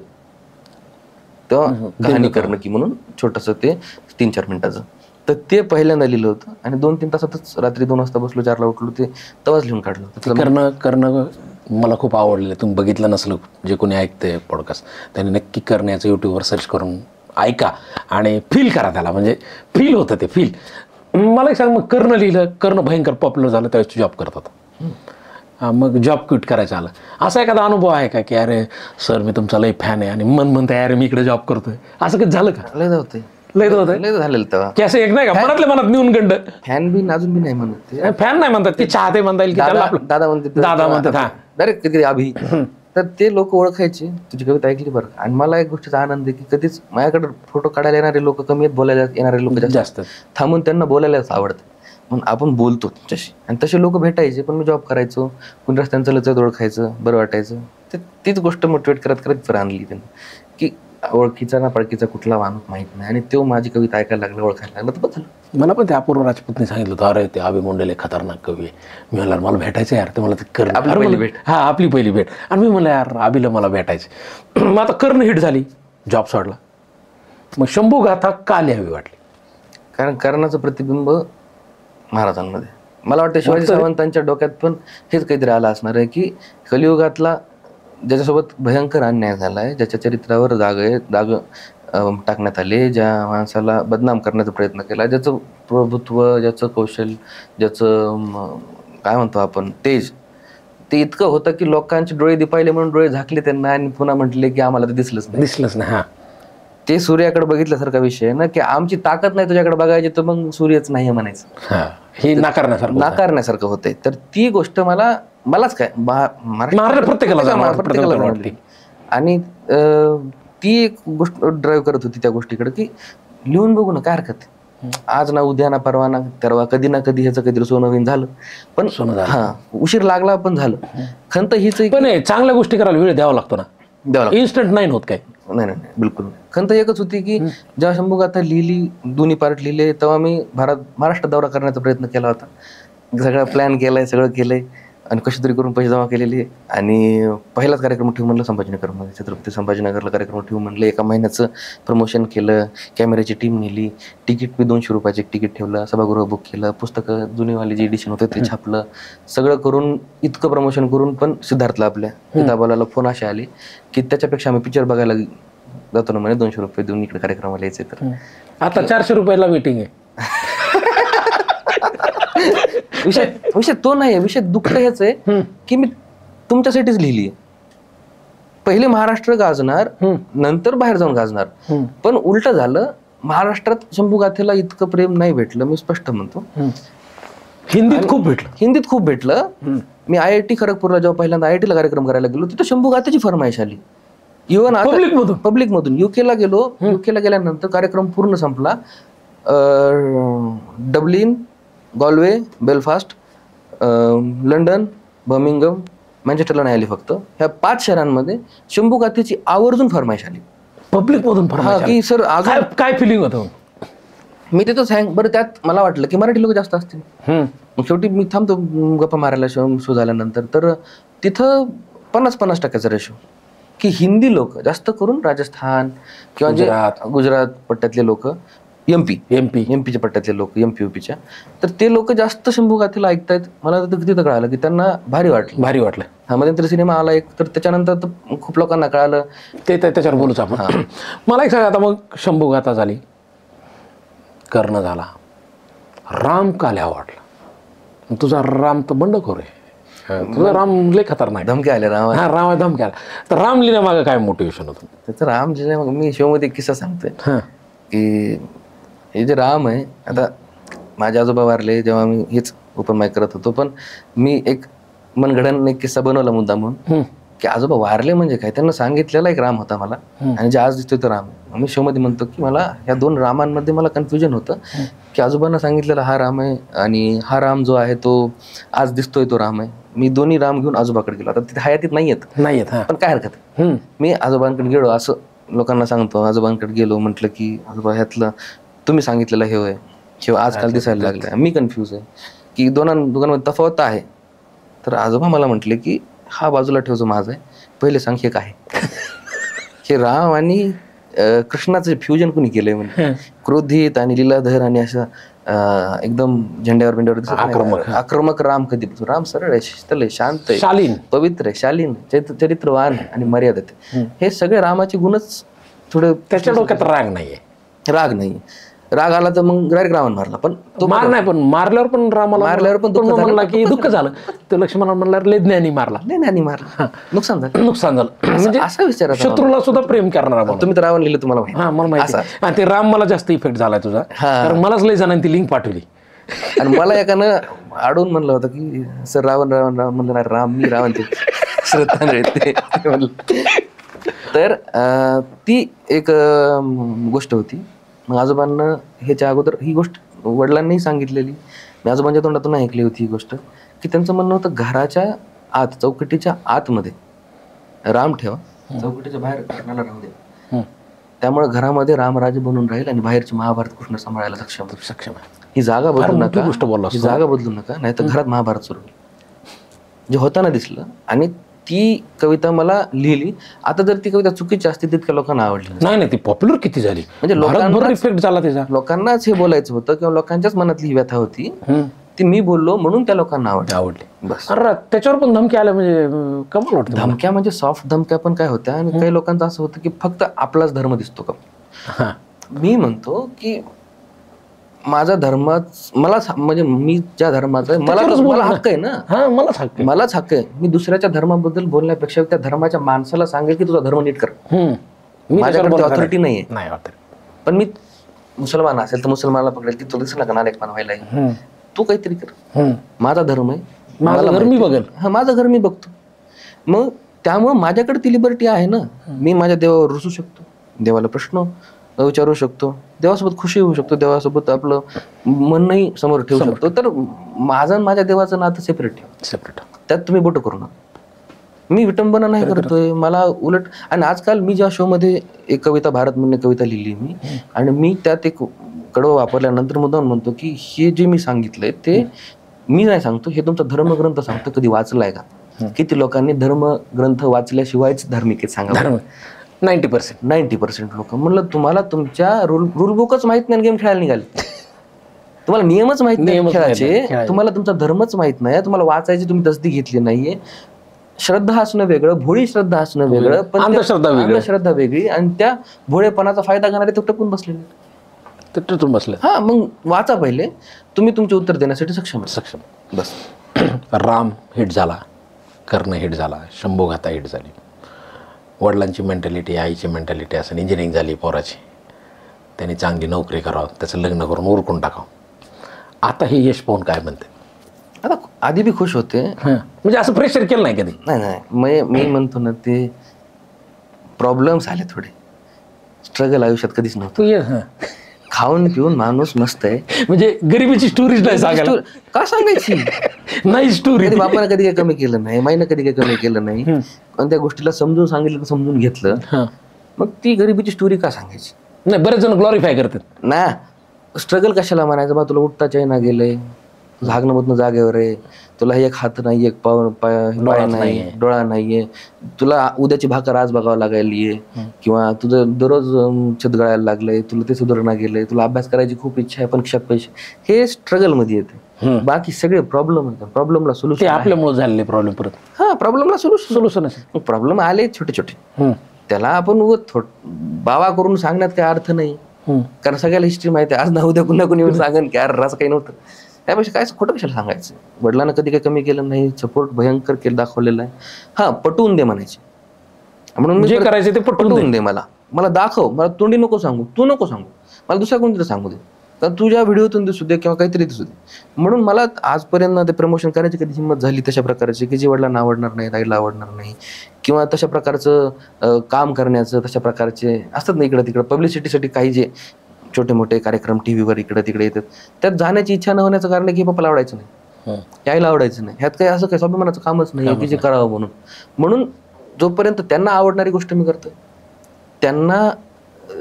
तेव्हा कहाणी करणं की म्हणून छोटस, ते 3-4 मिनिटाचं, तर ते पहिल्यांदा लिहिलं होतं. आणि 2-3 तासातच रात्री 2 वाजता बसलो, 4 ला उठलो, ते तेव्हाच लिहून काढलं. कर्ण मला खूप आवडलेलं. तुम्ही बघितलं नसलं, जे कोणी ऐकतंय पॉडकास्ट त्यांनी नक्की करण्याचं यूट्यूबवर सर्च करून ऐका आणि फील करा त्याला. म्हणजे फील होतं ते फील. मला एक सांग, मग कर्ण लिहिलं, कर्ण भयंकर पॉप्युलर झालं, त्यावेळेस जॉब करत होता. मग जॉब क्विट करायचं आलं, असा एखादा अनुभव आहे का की अरे सर मी तुमचा लय फॅन आहे आणि मन म्हणताय अरे मी इकडे जॉब करतोय, असं कधी झालं का? लय होतं झालेलं तेव्हा की असं एक नाही का मनातल्या मनात नेऊन गंड? फॅन बी अजून बी नाही म्हणत, फॅन नाही म्हणतात ते, चाहते म्हणता येईल की दादा म्हणतात, हा डायरेक्ट कधी अभि. तर ते लोक ओळखायचे, तुझी कविता ऐकली बरं. आणि मला एक गोष्टीचा आनंद आहे की कधीच माझ्याकडे फोटो काढायला येणारे लोक कमी आहेत, बोलायला येणारे लोक जास्त थांबून त्यांना बोलायलाच आवडतं. म्हणून आपण बोलतो तुझ्याशी. आणि तसे लोक भेटायचे. पण मी जॉब करायचो, कुणी रस्त्यांचं लचत ओळखायचं, बरं वाटायचं. तीच गोष्ट मोटिवेट करत करत आणली त्यांनी की ओळखीचा ना पळकीचा कुठला माणूस माहित नाही. आणि तो माझी कविता ऐकायला लागला, ओळखायला लागला, तर बदल. मला पण ते अपूर्व राजपूतने सांगितलं होतं, अरे ते अभि मोंडेले खतरनाक कवी आहे. मी म्हणलं मला भेटायचं यार, ते मला ते कर्ण, आपली पहिली भेट. आणि मी म्हणलं यार अभिला मला भेटायचं. मग आता कर्ण हिट झाली, जॉब सोडला, मग शंभूगाथा का लिहावी वाटली? कारण कर्णाचं प्रतिबिंब महाराजांमध्ये. मला वाटतं शिवाजी सावंतांच्या डोक्यात पण हेच काहीतरी आलं असणार आहे की कलियुगातला ज्याच्यासोबत भयंकर अन्याय झाला आहे, ज्याच्या चरित्रावर दाग टाकण्यात आले, ज्या माणसाला बदनाम करण्याचा प्रयत्न केला, ज्याचं प्रभुत्व, ज्याचं कौशल्य, ज्याचं काय म्हणतो आपण तेज, ते इतकं होतं की लोकांचे डोळे दिपायले म्हणून डोळे झाकले त्यांना आणि पुन्हा म्हटले की आम्हाला ते दिसलंच नाही. हा. ते सूर्याकडे बघितल्यासारखा विषय आहे ना, की आमची ताकद नाही तुझ्याकडे बघायची तर मग सूर्यच नाही म्हणायचं. हे नाकारण्यासारखं होतंय. तर ती गोष्ट मलाच काय प्रत्येकाला वाटते. आणि ती एक गोष्ट ड्राईव्ह करत होती त्या गोष्टीकडे, की लिहून बघू ना, काय हरकत. आज ना उद्या ना परवा ना तेरवा कधी ना कधी ह्याचं काहीतरी सोनं होईन झालं. पण उशीर लागला पण झालं. खंत हीच पण चांगल्या गोष्टी करायला वेळ द्यावा लागतो ना, इन्स्टंट नाही होत काय. नाही बिलकुल. खंत एकच होती की जेव्हा शंभूगाथा लिहिली, दोन्ही पार्ट लिहिले, तेव्हा मी महाराष्ट्र दौरा करण्याचा प्रयत्न केला होता. सगळं प्लॅन केलाय, सगळं केलंय आणि कशी तरी करून पैसे जमा केलेले. आणि पहिलाच कार्यक्रम ठेवून म्हणलं संभाजीनगरमध्ये, छत्रपती संभाजीनगरला कार्यक्रम ठेवून म्हणलं. एका महिन्याचं प्रमोशन केलं, कॅमेऱ्याची टीम नेली, तिकीट मी 200 रुपयाचे तिकीट ठेवलं, सभागृह बुक केलं, पुस्तकं जुनीवाले जे एडिशन होते ते छापलं, सगळं करून इतकं प्रमोशन करून पण सिद्धार्थला आपल्या किताबाला फोन असे आले की त्याच्यापेक्षा आम्ही पिक्चर बघायला जातो ना म्हणे, 200 रुपये देऊन इकडे कार्यक्रमाला यायचे. तर आता 400 रुपयाला वेटिंग आहे. विषय तो नाही, विषय दुःख हेच आहे की मी तुमच्यासाठीच लिहिली. पहिले महाराष्ट्र गाजणार, नंतर बाहेर जाऊन गाजणार. पण उलट झालं, महाराष्ट्रात शंभूगाथेला इतकं प्रेम नाही भेटलं. मी स्पष्ट म्हणतो, हिंदीत खूप भेटलं. मी IIT खरगपूरला जेव्हा पहिल्यांदा IIT ला कार्यक्रम करायला गेलो, तिथं शंभूगाथेची फरमाईश आली. इव्हन पब्लिक मधून UK ला गेलो. UK ला गेल्यानंतर कार्यक्रम पूर्ण संपला. डब्लिन, गॉल्वे, बेलफास्ट, लंडन, बर्मिंगम, मँचेस्टरला नाही आली. फक्त ह्या 5 शहरांमध्ये शंभूगाथेची आवर्जून फरमाईश आली पब्लिक मधून. की सर काय फिलिंग होतं. मी तिथं बरं, त्यात मला वाटलं की मराठी लोक जास्त असतील. शेवटी मी थांबतो गप्पा मारायला शो झाल्यानंतर. तर तिथं 50-50% रेशो की हिंदी लोक जास्त करून, राजस्थान किंवा जे गुजरात पट्ट्यातले लोक, एमपीच्या पट्ट्यातले लोक, UPच्या, तर ते लोक जास्त शंभूगाथेला ऐकतायत. मला तिथं कळालं की त्यांना भारी वाटलं. हा मध्यंतरी सिनेमा आला एक, तर त्याच्यानंतर खूप लोकांना कळालं. ते त्याच्यावर बोलूच आपण. मला एक सांगा, आता मग शंभूगाथा झाली, कर्ण झाला, राम का लय आवडला. तुझा राम तर बंडखोर आहे, तुझा राम लय खतरनाक, धमके आले राम धमके आला. तर राम लिहिण्यामागं काय मोटिवेशन होतं त्याचं? राम लिहिण्यामागं मी शोमध्ये एक किस्सा सांगतोय की हे जे राम आहे, आता माझे आजोबा वारले जेव्हा मी हेच ओपन माईक करत होतो, पण मी एक मनगडन एक किस्सा बनवला मुद्दा म्हणून की आजोबा वारले म्हणजे काय. त्यांना सांगितलेला एक राम होता मला, आणि जे आज दिसतोय तो राम. मी शो मध्ये म्हणतो की मला या 2 रामांमध्ये मला कन्फ्युजन होतं की आजोबांना सांगितलेला हा राम आहे आणि हा राम जो आहे तो आज दिसतोय तो राम आहे. मी दोन्ही राम घेऊन आजोबाकडे गेलो. आता तिथे हयातीत नाही येत, पण काय हरकत. मी आजोबांकडे गेलो, असं लोकांना सांगतो. आजोबांकडे गेलो, म्हटलं की आजोबा ह्यातलं तुम्ही सांगितलेलं हे होय, किंवा आजकाल दिसायला लागलं. मी कन्फ्यूज आहे की दोघांमध्ये तफावत आहे. तर आजोबा मला म्हटले की हा बाजूला ठेव जो माझा आहे, पहिले सांग हे काय. हे राम आणि कृष्णाचं फ्युजन कुणी केलंय म्हणजे, क्रोधित आणि लीलाधर आणि असं एकदम झेंड्यावर बिंड्यावर आक्रमक राम कधी. राम सरळ आहे, शिस्तल आहे, शांत आहे, शालीन, पवित्र आहे, शालीन, चरित्रवान आणि मर्यादित. हे सगळे रामाचे गुणच. थोडं त्याच्या डोक्यात राग नाहीये. राग आला तर मग डायरेक्ट रावण मारला. पण तो नाही, पण मारल्यावर पण मारल्यावर पण म्हणला की दुःख झालं. तो लक्ष्मण म्हणल्यावर लय ज्ञानी मारला, नुकसान झालं. म्हणजे असा विचार, शत्रूला सुद्धा प्रेम करणार. तुम्ही तर रावण लिहिलं, तुम्हाला मला माहिती. ते राम मला जास्त इफेक्ट झालाय तुझा, कारण मलाच लय जणांनी ती लिंक पाठवली. आणि मला एकानं अडवून म्हणलं होतं की सर रावण म्हणलं नाही, राम मी रावण ते तर ती एक गोष्ट होती. मग आजोबांना ह्याच्या अगोदर ही गोष्ट वडिलांनीही सांगितलेली, मी आजोबांच्या तोंडातून ऐकली होती ही गोष्ट, की त्यांचं म्हणणं होतं घराच्या आत, चौकटीच्या आतमध्ये राम ठेवा, चौकटीच्या बाहेर कृष्णाला राहू दे. त्यामुळे घरामध्ये रामराजे बनून राहील आणि बाहेरची महाभारत कृष्ण सांभाळायला सक्षम आहे. ही जागा बदलू नका, ही जागा बदलू नका, नाही तर घरात महाभारत सुरू होईल. जे होताना दिसलं. आणि ती कविता मला लिहिली. आता जर ती कविता चुकीची असते तितक्या लोकांना आवडली नाही. ती पॉप्युलर किती झाली, म्हणजे लोकांना इफेक्ट झाला त्याचा. लोकांनाच हे बोलायचं होतं किंवा लोकांच्याच मनातली ही व्यथा होती, ती मी बोललो म्हणून त्या लोकांना आवडली. बस. त्याच्यावर पण धमक्या आल्या म्हणजे कमाल वाटतं. धमक्या म्हणजे सॉफ्ट धमक्या पण काय होत्या. आणि काही लोकांचं असं होतं की फक्त आपलाच धर्म दिसतो का. मी म्हणतो की माझा धर्म मला, म्हणजे मी ज्या धर्माचा आहे मला हक्क आहे ना, मलाच हक्क आहे. मी दुसऱ्याच्या धर्माबद्दल बोलण्यापेक्षा त्या धर्माच्या माणसाला सांगेल की तुझा धर्म नीट कर. माझ्याकडे ऑथॉरिटी नाहीये. नाही होत. पण मी मुसलमान असेल तर मुसलमानाला पकडेल की तो दिसला का नालायकपणा व्हायला, तू काहीतरी कर, माझा धर्म आहे, माझं घर मी बघेल. हा माझं घर मी बघतो. मग त्यामुळे माझ्याकडे ती लिबर्टी आहे ना. मी माझ्या देवावर रुसू शकतो, देवाला प्रश्न विचारू शकतो, देवासोबत खुशी होऊ शकतो, देवासोबत आपलं मनही समोर ठेवू शकतो. तर माझं आणि माझ्या देवाचं नातं सेपरेट त्यात तुम्ही बोट करू नका. मी विटंबना नाही करतोय, मला उलट. आणि आजकाल मी ज्या शो मध्ये एक कविता भारत म्हणून कविता लिहिली मी, आणि मी त्यात एक कडवं वापरल्यानंतर मुद्दाम म्हणतो की हे जे मी सांगितलंय ते मी नाही सांगतो, हे तुमचा धर्मग्रंथ सांगतो. कधी वाचलाय का? किती लोकांनी धर्मग्रंथ वाचल्याशिवायच धार्मिक आहेत सांगा? 90% लोक. म्हणलं तुम्हाला तुमच्या रूल बुकच माहित नाही, गेम खेळायला निघाले. तुम्हाला नियमच माहित नाही खेळायचे, तुम्हाला तुमचा धर्मच माहित नाही, तुम्हाला वाचायची तुम्ही तसदी घेतली नाहीये. श्रद्धा असणं वेगळं, भोळी श्रद्धा असणं वेगळं, पण अंधश्रद्धा वेगळी. आणि त्या भोळेपणाचा फायदा घेणारे ते टपून बसले. हा, मग वाचा पहिले, तुम्ही तुमचे उत्तर देण्यासाठी सक्षम बस. राम हिट झाला, कर्ण हिट झाला, शंभूघाता हिट झाली, वडिलांची मेंटॅलिटी, आईची मेंटॅलिटी असं, इंजिनिअरिंग झाली पोराची, त्यांनी चांगली नोकरी करावं, त्याचं लग्न करून उरकून टाकावं. आता हे यश पाहून काय म्हणते? आता आधी बी खुश होते, म्हणजे असं प्रेशर केलं नाही कधी? नाही, मी म्हणतो ना, ते प्रॉब्लेम्स आले थोडे, स्ट्रगल आयुष्यात कधीच नव्हतं. खाऊन पिऊन माणूस मस्त आहे, म्हणजे गरिबीची स्टोरीज नाही सांगायला का सांगायची? नाही स्टोरी. बापानं कधी काही कमी केलं नाही, माईनं कधी काही कमी केलं नाही, आणि त्या गोष्टीला समजून सांगितलं, समजून घेतलं, मग ती गरिबीची स्टोरी का सांगायची? नाही, बरेच जण ग्लोरिफाय करतात ना. स्ट्रगल कशाला म्हणायचं? बा तुला उठता चायना गेलंय, झागणं मधनं जागेवर आहे, तुला एक हात नाही, एक पाय नाही, डोळा नाहीये, तुला उद्याची भाकर आज बघावं लागायलीये, किंवा तुझं दररोज छत गळायला लागलंय, तुला ते सुधारणा गेलंय, तुला अभ्यास करायची खूप इच्छा आहे पण खिशात पैसे. हे स्ट्रगल मध्ये येते. बाकी सगळे प्रॉब्लेमला सोल्युशन आपल्यामुळे झालेले प्रॉब्लेम परत. हा, प्रॉब्लेमला सोल्युशन प्रॉब्लेम आले छोटे छोटे, त्याला आपण बाबा करून सांगण्यात काही अर्थ नाही, कारण सगळ्याला हिस्ट्री माहिती आहे. आज ना उद्या पुन्हा कोणी सांगेन की अरे असं काही नव्हतं. त्यापेक्षा काय खोटं कशाला सांगायचं? वडिलांना कधी काही कमी केलं नाही, सपोर्ट भयंकर केलं, दाखवलेला आहे. हा, पटवून दे म्हणायचे, म्हणून जे करायचे ते पटवून दे. मला दाखव, मला तोंडी नको सांगू, तू नको सांगू, मला दुसऱ्या कोणतरी सांगू दे, तर तुझ्या व्हिडिओतून दिसू दे किंवा काहीतरी दिसू दे. म्हणून मला आजपर्यंत ते प्रमोशन करायची कधी हिंमत झाली तशा प्रकारची की जे वडिलांना आवडणार नाही, आईला आवडणार नाही, किंवा तशा प्रकारचं काम करण्याचं, तशा प्रकारचे असतात ना इकडं तिकडं पब्लिसिटीसाठी काही जे छोटे मोठे कार्यक्रम टीव्हीवर इकडे तिकडे येतात, त्यात जाण्याची इच्छा न होण्याचं कारण की पप्पाला आवडायचं नाही, यायला आवडायचं नाही, ह्यात काही असं काही स्वाभिमानाचं कामच नाही की जे करावं. म्हणून जोपर्यंत त्यांना आवडणारी गोष्ट मी करतोय, त्यांना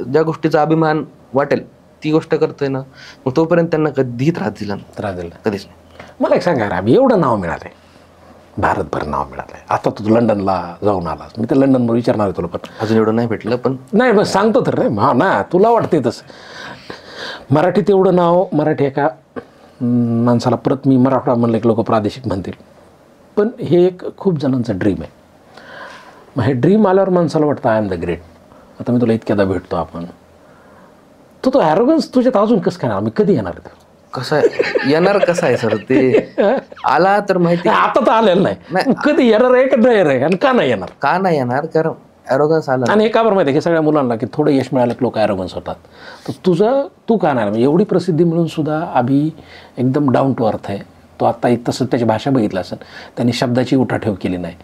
ज्या गोष्टीचा अभिमान वाटेल ती गोष्ट करतोय ना, मग तोपर्यंत त्यांना कधी त्रास दिला कधीच नाही. मला एक सांगा, आम्ही एवढं नाव मिळालंय, भारतभर नाव मिळालंय, आता तू लंडनला जाऊन आलास, मी तर लंडनवर विचारणार आहे तुला, पण अजून एवढं नाही भेटलं. पण नाही, बस सांगतो तर रे, हा ना, तुला वाटते तसं. मराठीत एवढं नाव, मराठी एका माणसाला, परत मी मराठा म्हणलं की लोक प्रादेशिक म्हणतील, पण हे एक खूप जणांचं ड्रीम आहे. मग हे ड्रीम आल्यावर माणसाला वाटतं आय एम द ग्रेट. आता मी तुला इतक्यादा भेटतो आपण, तो ॲरोगन्स तुझ्यात अजून कसं काय? आम्ही कधी येणार? कसं येणार? कसं आहे सर, ते आला तर माहिती, आता तर आलेलं नाही, कधी येणार आहे का नाही रे? आणि का नाही येणार? का नाही येणार? कारण ॲरोगन्स आला. आणि हे का बरं माहिती आहे की सगळ्या मुलांना की थोडं यश मिळालं की लोक ॲरोगन्स होतात, तर तू का नाही? एवढी प्रसिद्धी मिळून सुद्धा अभि एकदम डाऊन टू अर्थ आहे. तो आता तसं त्याची भाषा बघितलं असेल, त्यांनी शब्दाची उठाठेव केली नाही.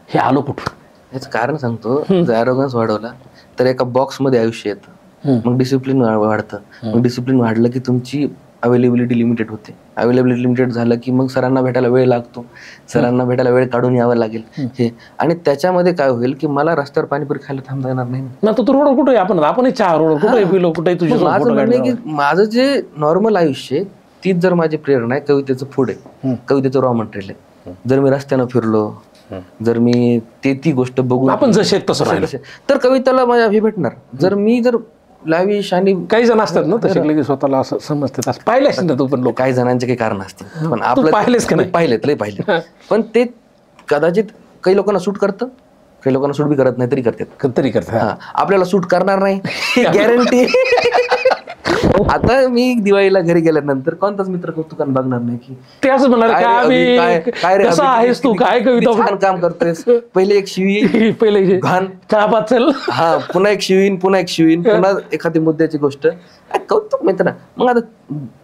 हे आलो कुठून? याचं कारण सांगतो. जर ॲरोगन्स वाढवला तर एका बॉक्समध्ये आयुष्य येतं, मग डिसिप्लिन वाढतं, मग डिसिप्लिन वाढलं की तुमची अवेलेबिलिटी लिमिटेड होते, अवेलेबिलिटी लिमिटेड झालं की मग सरांना भेटायला वेळ लागतो, सरांना भेटायला वेळ काढून यावं लागेल हे. आणि त्याच्यामध्ये काय होईल की मला रस्त्यावर पाणीपुरी खायला थांबता येणार नाही ना. तू रोड कुठे? आपण चहा रोड कुठे पिलो, कुठे तुझी? माझं म्हणणं की माझं जे नॉर्मल आयुष्य आहे तीच जर माझी प्रेरणा आहे, कवितेचं फूड आहे, कवितेचं रॉ मटेरियल आहे. जर मी रस्त्यानं फिरलो, जर मी ती गोष्ट बघून आपण जसे तसं राहिलं तर कविताला माझ्या हे भेटणार. जर मी जर लाविश, आणि काही जण असतात ना तसे की स्वतःला असं समजतात, असं पाहिलेच ना तू पण लोक, काही जणांचे काही कारण असते, पण आपलं पाहिलेच का नाही? पाहिलेत, लय पाहिले. पण ते कदाचित काही लोकांना सूट करतं, काही लोकांना सूट बी करत नाही, तरी करतात. आपल्याला आपल्याला सूट करणार नाही गॅरंटी. आता मी दिवाळीला घरी गेल्यानंतर कोणताच मित्र कौतुकान बघणार नाही की ते असं म्हणणार काय की रे आम्ही अभि, काय रे कसा अभि, आहेस तू, किती- काय किती कविता छान काम करतोयस. पहिले एक शिवी पहिले घाण, चहा पाच चल. हा पुन्हा एक शिवीन, पुन्हा एक शिवीन, पुन्हा एखादी मुद्द्याची गोष्ट. कौतुक मित्र. मग आता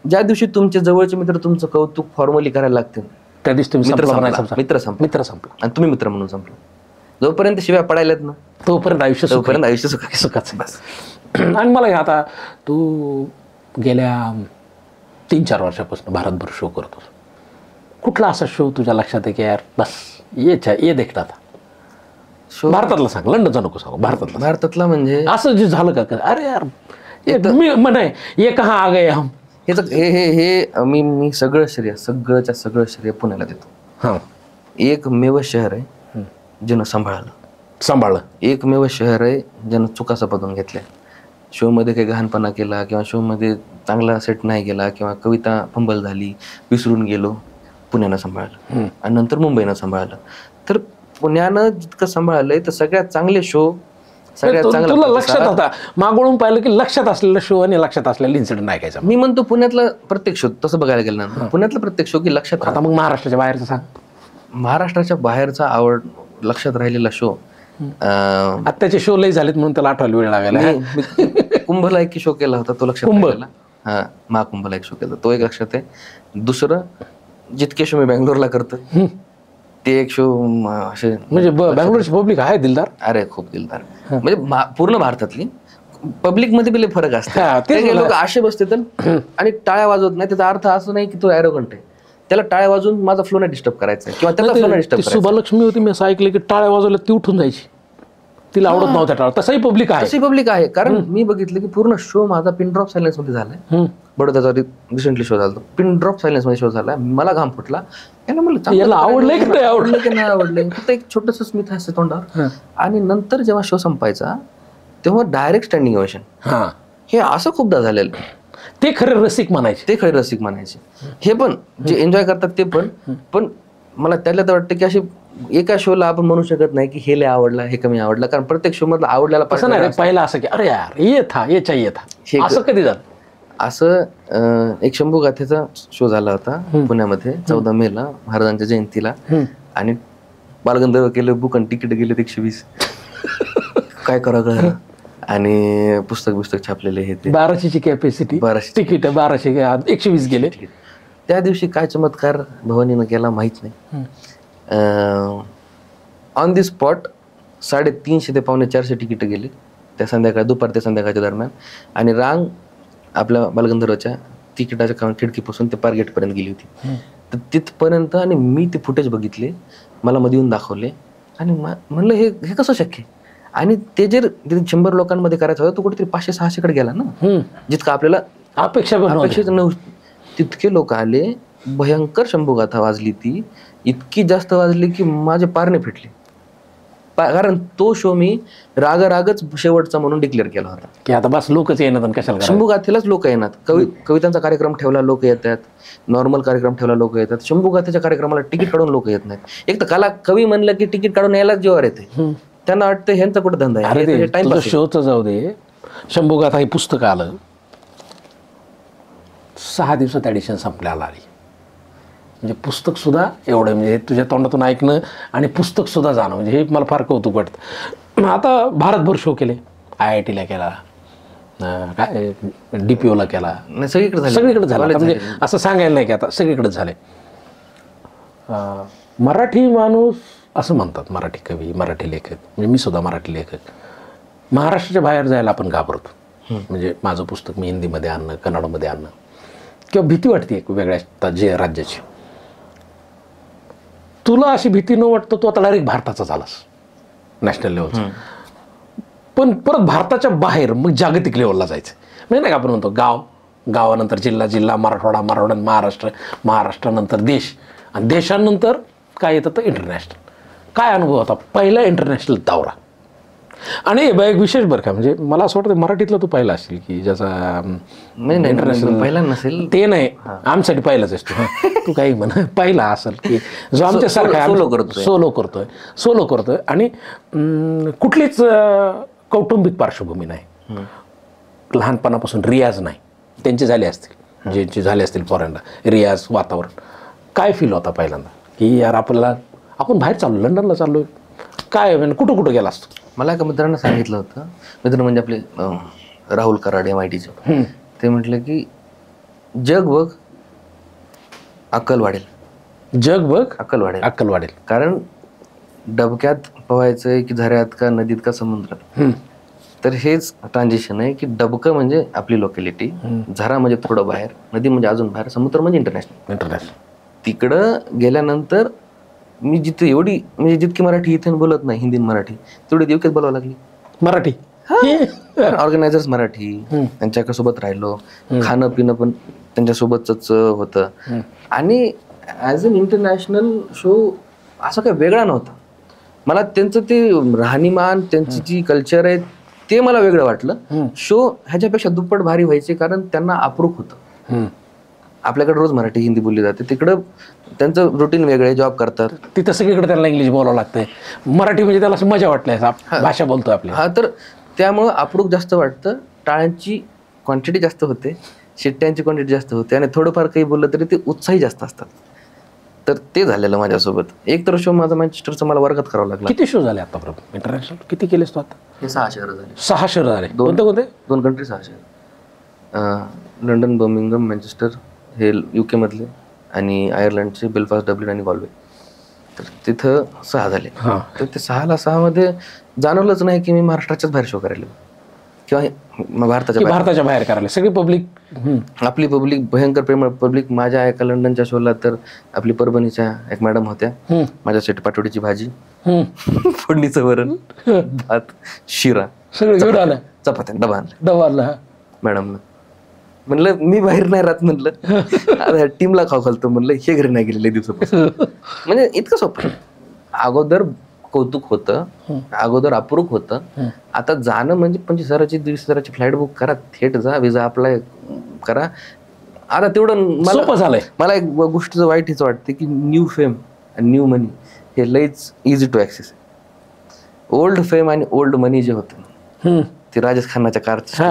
ज्या दिवशी तुमचे जवळचे मित्र तुमचं कौतुक फॉर्मली करायला लागतील, त्या दिवशी तुम्ही मित्र संपला संपला, म्हणायचा. मित्र संपला मित्र संपला, आणि तुम्ही मित्र म्हणून संपला. जोपर्यंत शिव्या पडायलात ना तोपर्यंत आयुष्य सुखी. तोपर्यंत आयुष्य सुखाचं. सुखाचं आहे. आणि मला हे आता तू गेल्या 3-4 वर्षापासून भारतभर शो करतोस. कुठला असा शो तुझ्या लक्षात आहे की यार बस ये देखता आता? शो भारतातला सांग, लंडनचा नको सांगू, भारतातला. भारतातला म्हणजे असं जे झालं का अरे यार मी म्हणे ये कहा आ गए हम. हे मी सगळं सगळं श्रेय पुण्याला देतो. हां, एकमेव शहर आहे ज्यानं सांभाळलं. एकमेव शहर आहे ज्यानं चुका सपाटून घेतल्या. शोमध्ये काही गहाणपणा केला किंवा शोमध्ये चांगला सेट नाही गेला किंवा कविता फंबल झाली, विसरून गेलो, पुण्यानं सांभाळलं आणि नंतर मुंबईनं सांभाळलं. तर पुण्यानं जितकं सांभाळलंय तर सगळ्यात चांगले शो, सगळ्यात तुला चांगला लक्षात आता मागवळून पाहिलं की लक्षात असलेला शो आणि लक्षात असलेला इन्सिडेंट ऐकायचा. मी म्हणतो पुण्यातला प्रत्येक शो तसं बघायला गेलं ना, पुण्यातला प्रत्येक शो की लक्षात आता मग महाराष्ट्राच्या बाहेरचं सांग. महाराष्ट्राच्या बाहेरचा लक्षात राहिलेला शो आत्ताचे शो लय झालेत म्हणून त्याला आठवायला वेळ लागायला. कुंभला एक शो केला होता, तो लक्षात राहिलेला. हा, महाकुंभला एक शो केला, तो एक लक्षात आहे. दुसरं जितके शो मी बँगलोरला करतो ते एक शो असे म्हणजे बँगलोरची पब्लिक आहे दिलदार. अरे खूप दिलदार. म्हणजे पूर्ण भारतातली पब्लिक मध्ये बी लय फरक हा, असते. तेच लोक आशे बसते तर आणि टाळ्या वाजवत नाही. त्याचा अर्थ असं नाही की तो ॲरोगंट आहे, त्याला टाळ्या वाजवून माझा फ्लो नाही डिस्टर्ब करायचा आहे किंवा त्याचा फ्लो नाही डिस्टर्ब करायचा. सुभालक्ष्मी होती, मी असं ऐकलं की टाळ्या वाजवल्या ती उठून जायची, तिला आवडत नव्हत्या टाळ्या. तसंही पब्लिक आहे. तशी पब्लिक आहे. कारण मी बघितलं की पूर्ण शो माझा पिन ड्रॉप सायलेन्स मध्ये झालाय. बडोद्याचा रिसेंटली शो झाला, पिन ड्रॉप सायलेन्स मध्ये शो झाला. मला घाम फुटला. याला आवडलंय की नाही आवडलं की नाही आवडलंय, फक्त एक छोटस स्मित हास्य तोंडावर. आणि नंतर जेव्हा शो संपायचा तेव्हा डायरेक्ट स्टँडिंग ओवेशन. हा, हे असं खूपदा झालेलं. ते खरे रसिक म्हणायचे, ते खरे रसिक म्हणायचे. हे पण जे एन्जॉय करतात ते पण मला त्याला तर वाटतं की अशी एका शोला आपण म्हणू शकत नाही की हे लय आवडला, हे कमी आवडला. कारण प्रत्येक शो मधला आवडलेला असं नाही. पहिला असं की अरे यार ये था असं कधी झालं? असं एक शंभू गाथेचा शो झाला होता पुण्यामध्ये 14 मेला महाराजांच्या जयंतीला. आणि बालगंधर्व केलं बुक आणि तिकीट गेले 120. काय करा आणि पुस्तक छापलेले हे ते 1200ची कॅपॅसिटी, 1200 तिकीट 1200, 120 गेले. त्या दिवशी काय चमत्कार भवानीनं केला माहित नाही. ऑन दी स्पॉट 350 ते 450 तिकीट गेले त्या दुपार ते संध्याकाळच्या दरम्यान. आणि रांग आपल्या बालगंधर्वच्या तिकिटाच्या खिडकीपासून ते पार गेटपर्यंत गेली होती. तर तिथपर्यंत आणि मी ते फुटेज बघितले, मला मध्ये येऊन दाखवले आणि म्हणलं हे कसं शक्य. आणि ते जे 100 लोकांमध्ये करायचं होतं तो कुठेतरी 500-600 कडे गेला ना, जितकं आपल्याला अपेक्षित नव्हतं. तितके लोक आले, भयंकर शंभूगाथा वाजली, ती इतकी जास्त वाजली की माझे पारणे फिटले. कारण तो शो मी रागच शेवटचा म्हणून डिक्लेअर केला होता की आता बस लोकच येणार कशाला. शंभूगाथेलाच लोक येणार. कवितांचा कार्यक्रम ठेवला लोक येतात, नॉर्मल कार्यक्रम ठेवला लोक येतात. शंभूगाथेच्या कार्यक्रमाला तिकीट काढून लोक येत नाहीत. एक तर कवी म्हणलं की तिकीट काढून यायलाच जीवावर येते. त्यांना वाटतं ह्यांचा कुठं धंदा आहे. टाइमपास शोचं जाऊ दे. शंभूगाथा हे पुस्तक आलं, 6 दिवसात ॲडिशन संपल्याला आली. म्हणजे पुस्तक सुद्धा एवढं, म्हणजे तुझ्या तोंडातून ऐकणं आणि पुस्तक सुद्धा जाणं, म्हणजे हे मला फार कौतुक वाटतं. आता भारतभर शो केले, IITला केला, काय DPOला केला, सगळीकडे झाला. म्हणजे असं सांगायला नाही की आता सगळीकडेच झाले. मराठी माणूस असं म्हणतात, मराठी कवी, मराठी लेखक, म्हणजे मी सुद्धा मराठी लेखक, महाराष्ट्राच्या बाहेर जायला आपण घाबरतो. म्हणजे माझं पुस्तक मी हिंदीमध्ये आणणं, कन्नडमध्ये आणणं, किंवा भीती वाटते एक वेगळ्या राज्याची. तुला अशी भीती न वाटतं, तू आता डायरेक्ट भारताचा झालास, नॅशनल लेवलचा. पण परत भारताच्या बाहेर मग जागतिक लेवलला जायचं. म्हणजे नाही का आपण म्हणतो गावानंतर जिल्हा, मराठवाडा, महाराष्ट्रानंतर देश, आणि देशानंतर काय येतं तर इंटरनॅशनल. काय अनुभव होता पहिला इंटरनॅशनल दौरा? आणि एक विशेष बरं का, म्हणजे मला असं वाटतं मराठीतला तू पाहिला असेल की ज्याचा इंटरनॅशनल पहिला नसेल ते नाही, आमच्यासाठी पाहिलाच असतो. तू काही म्हण पाहिला असेल की जो आमच्यासारखा सोलो करतोय आणि कुठलीच कौटुंबिक पार्श्वभूमी नाही, लहानपणापासून रियाज नाही, त्यांचे झाले असतील, ज्यांचे झाले असतील फॉरेनला, रियाज, वातावरण, काय फील होता पहिल्यांदा की यार आपण बाहेर चाललो, लंडनला चाललो, काय म्हणजे कुठं कुठं गेला असतो? मला एका मित्रानं सांगितलं होतं, मित्र म्हणजे आपले राहुल कराड MITचे, ते म्हटलं की जग बघ अक्कल वाढेल. जग बघ अक्कल वाढेल. अक्कल वाढेल. कारण डबक्यात पोहायचंय की झऱ्यात का नदीत का समुद्रात, तर हेच ट्रान्झिशन आहे की डबकं म्हणजे आपली लोकॅलिटी, झरा म्हणजे थोडं बाहेर, नदी म्हणजे अजून बाहेर, समुद्र म्हणजे इंटरनॅशनल. तिकडं गेल्यानंतर मी जिथे एवढी म्हणजे जितकी मराठी इथे बोलत नाही, हिंदी मराठी, तेवढी UKत बोलावं लागली मराठी. ऑर्गनायझर्स मराठी, त्यांच्यासोबत राहिलो, खाणं पिणं पण त्यांच्यासोबतच होतं. आणि ॲज अन इंटरनॅशनल शो असा काही वेगळा नव्हता. मला त्यांचं ते राहणीमान, त्यांची जी कल्चर आहे ते मला वेगळं वाटलं. शो ह्याच्यापेक्षा दुप्पट भारी व्हायचे, कारण त्यांना अप्रूप होतं. आपल्याकडे रोज मराठी हिंदी बोलली जाते, तिकडं त्यांचं रुटीन वेगळे, जॉब करतात, तिथं सगळीकडे त्यांना इंग्लिश बोलावं लागतंय. मराठी म्हणजे त्याला मजा वाटली, भाषा बोलतोय आपली. हा, तर त्यामुळं अप्रूप जास्त वाटतं, टाळ्यांची क्वांटिटी जास्त होते, शिट्ट्यांची क्वांटिटी जास्त होते, आणि थोडंफार काही बोललं तरी ते उत्साही जास्त असतात. तर ते झालेलं माझ्यासोबत. एक तर शो माझा मँचेस्टरचा मला वर्गात करावा लागला. किती शो झाले आतापर्यंत इंटरनॅशनल? किती केलेस तू आता? हे 6 शहरं झाले. 6 शहरं झाले. कोणते कोणते? 2 कंट्री, 6 शहर. लंडन, बर्मिंगम, मँचेस्टर हे UK मधले, आणि आयर्लंडचे बेलफास्ट, डब्लिन आणि गॉल्वे. तर तिथं 6 झाले. तर ते 6ला 6 मध्ये जाणवलंच नाही की मी महाराष्ट्राच्याच बाहेर शो करायला किंवा भारताच्या बाहेर करायला. सगळी पब्लिक, आपली पब्लिक भयंकर प्रेमळ पब्लिक. माझ्या एका लंडनच्या शोला तर आपली परभणीच्या एक मॅडम होत्या, माझ्यासाठी पाटोडीची भाजी, फोडणीचं वरण, भात, शिरा, सगळं घेऊन आलं, चपात्या डबा आणला. मॅडमला म्हणलं मी बाहेर नाही राहत, म्हणलं आता टीमला खाऊ घालतो, म्हणलं हे घरी नाही गेलेले दिवसापासून. म्हणजे इतकं सोपं. अगोदर कौतुक होतं, अगोदर अप्रूप होतं. आता जाणं म्हणजे 25,000ची 20,000ची फ्लाईट बुक करा, थेट जा, विजा अप्लाय करा. आता तेवढं सोपं झालंय. मला एक गोष्टीचं वाईट हेच वाटते की न्यू फेम आणि न्यू मनी हे लईच easy to access. Old fame आणि ओल्ड मनी जे होतं, ते राजेश खन्नाच्या कारची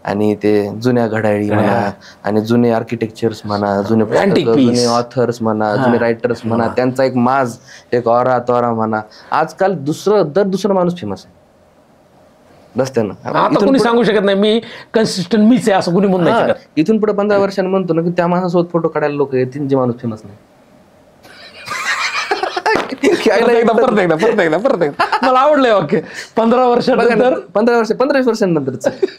आणि ते जुन्या घड्याळी म्हणा, आणि जुने आर्किटेक्चर्स म्हणा, जुने ऑथर्स म्हणा, जुने रायटर्स म्हणा, त्यांचा एक माज, एक ऑरा तोरा म्हणा. आजकाल दर दुसरा माणूस फेमस आहे रस्त्यानं. आता कोणी सांगू शकत नाही मी कन्सिस्टंट मीच आहे असं कोणी म्हणू नाही शकत. इथून पुढे 15 वर्षांनी म्हणतो ना की त्या माणसासोबत फोटो काढायला लोक येतील जे माणूस फेमस नाही. परत मला आवडलंय वाक्य. 15 वर्षांनंतर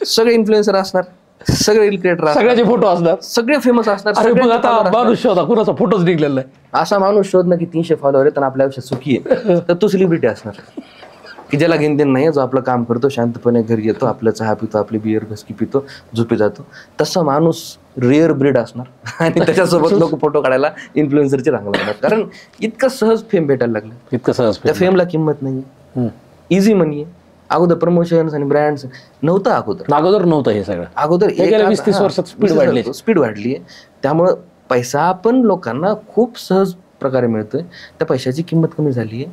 सगळे इन्फ्लुएन्सर असणार, सगळे क्रिएटर, सगळ्याचे फोटो असणार, सगळे फेमस असणार. आता माणूस शोधा कुणाचा फोटोच निघलेला आहे. असा माणूस शोध ना की 300 फॉलोअर आहेत आणि आपल्या आयुष्यात सुखी आहे, तर तो सेलिब्रिटी असणार की ज्याला घेण देण नाही, जो आपलं काम करतो, शांतपणे घरी येतो, आपलं चहा पितो, आपली बिअर घसकी पितो, झोपी जातो. तसा माणूस रेअर ब्रीड असणार आणि त्याच्यासोबत लोक फोटो काढायला इन्फ्लुएन्सरचे रांग लागणार. कारण इतकं सहज फेम भेटायला लागलं, इतकं सहज. त्या फेमला किंमत नाही, इझी मनी आहे. अगोदर प्रमोशन्स आणि ब्रँड्स नव्हतं, अगोदर नव्हतं हे सगळं. अगोदर 20-30 वर्षात स्पीड वाढली आहे. त्यामुळं पैसा पण लोकांना खूप सहज प्रकारे मिळतोय. त्या पैशाची किंमत कमी झाली आहे,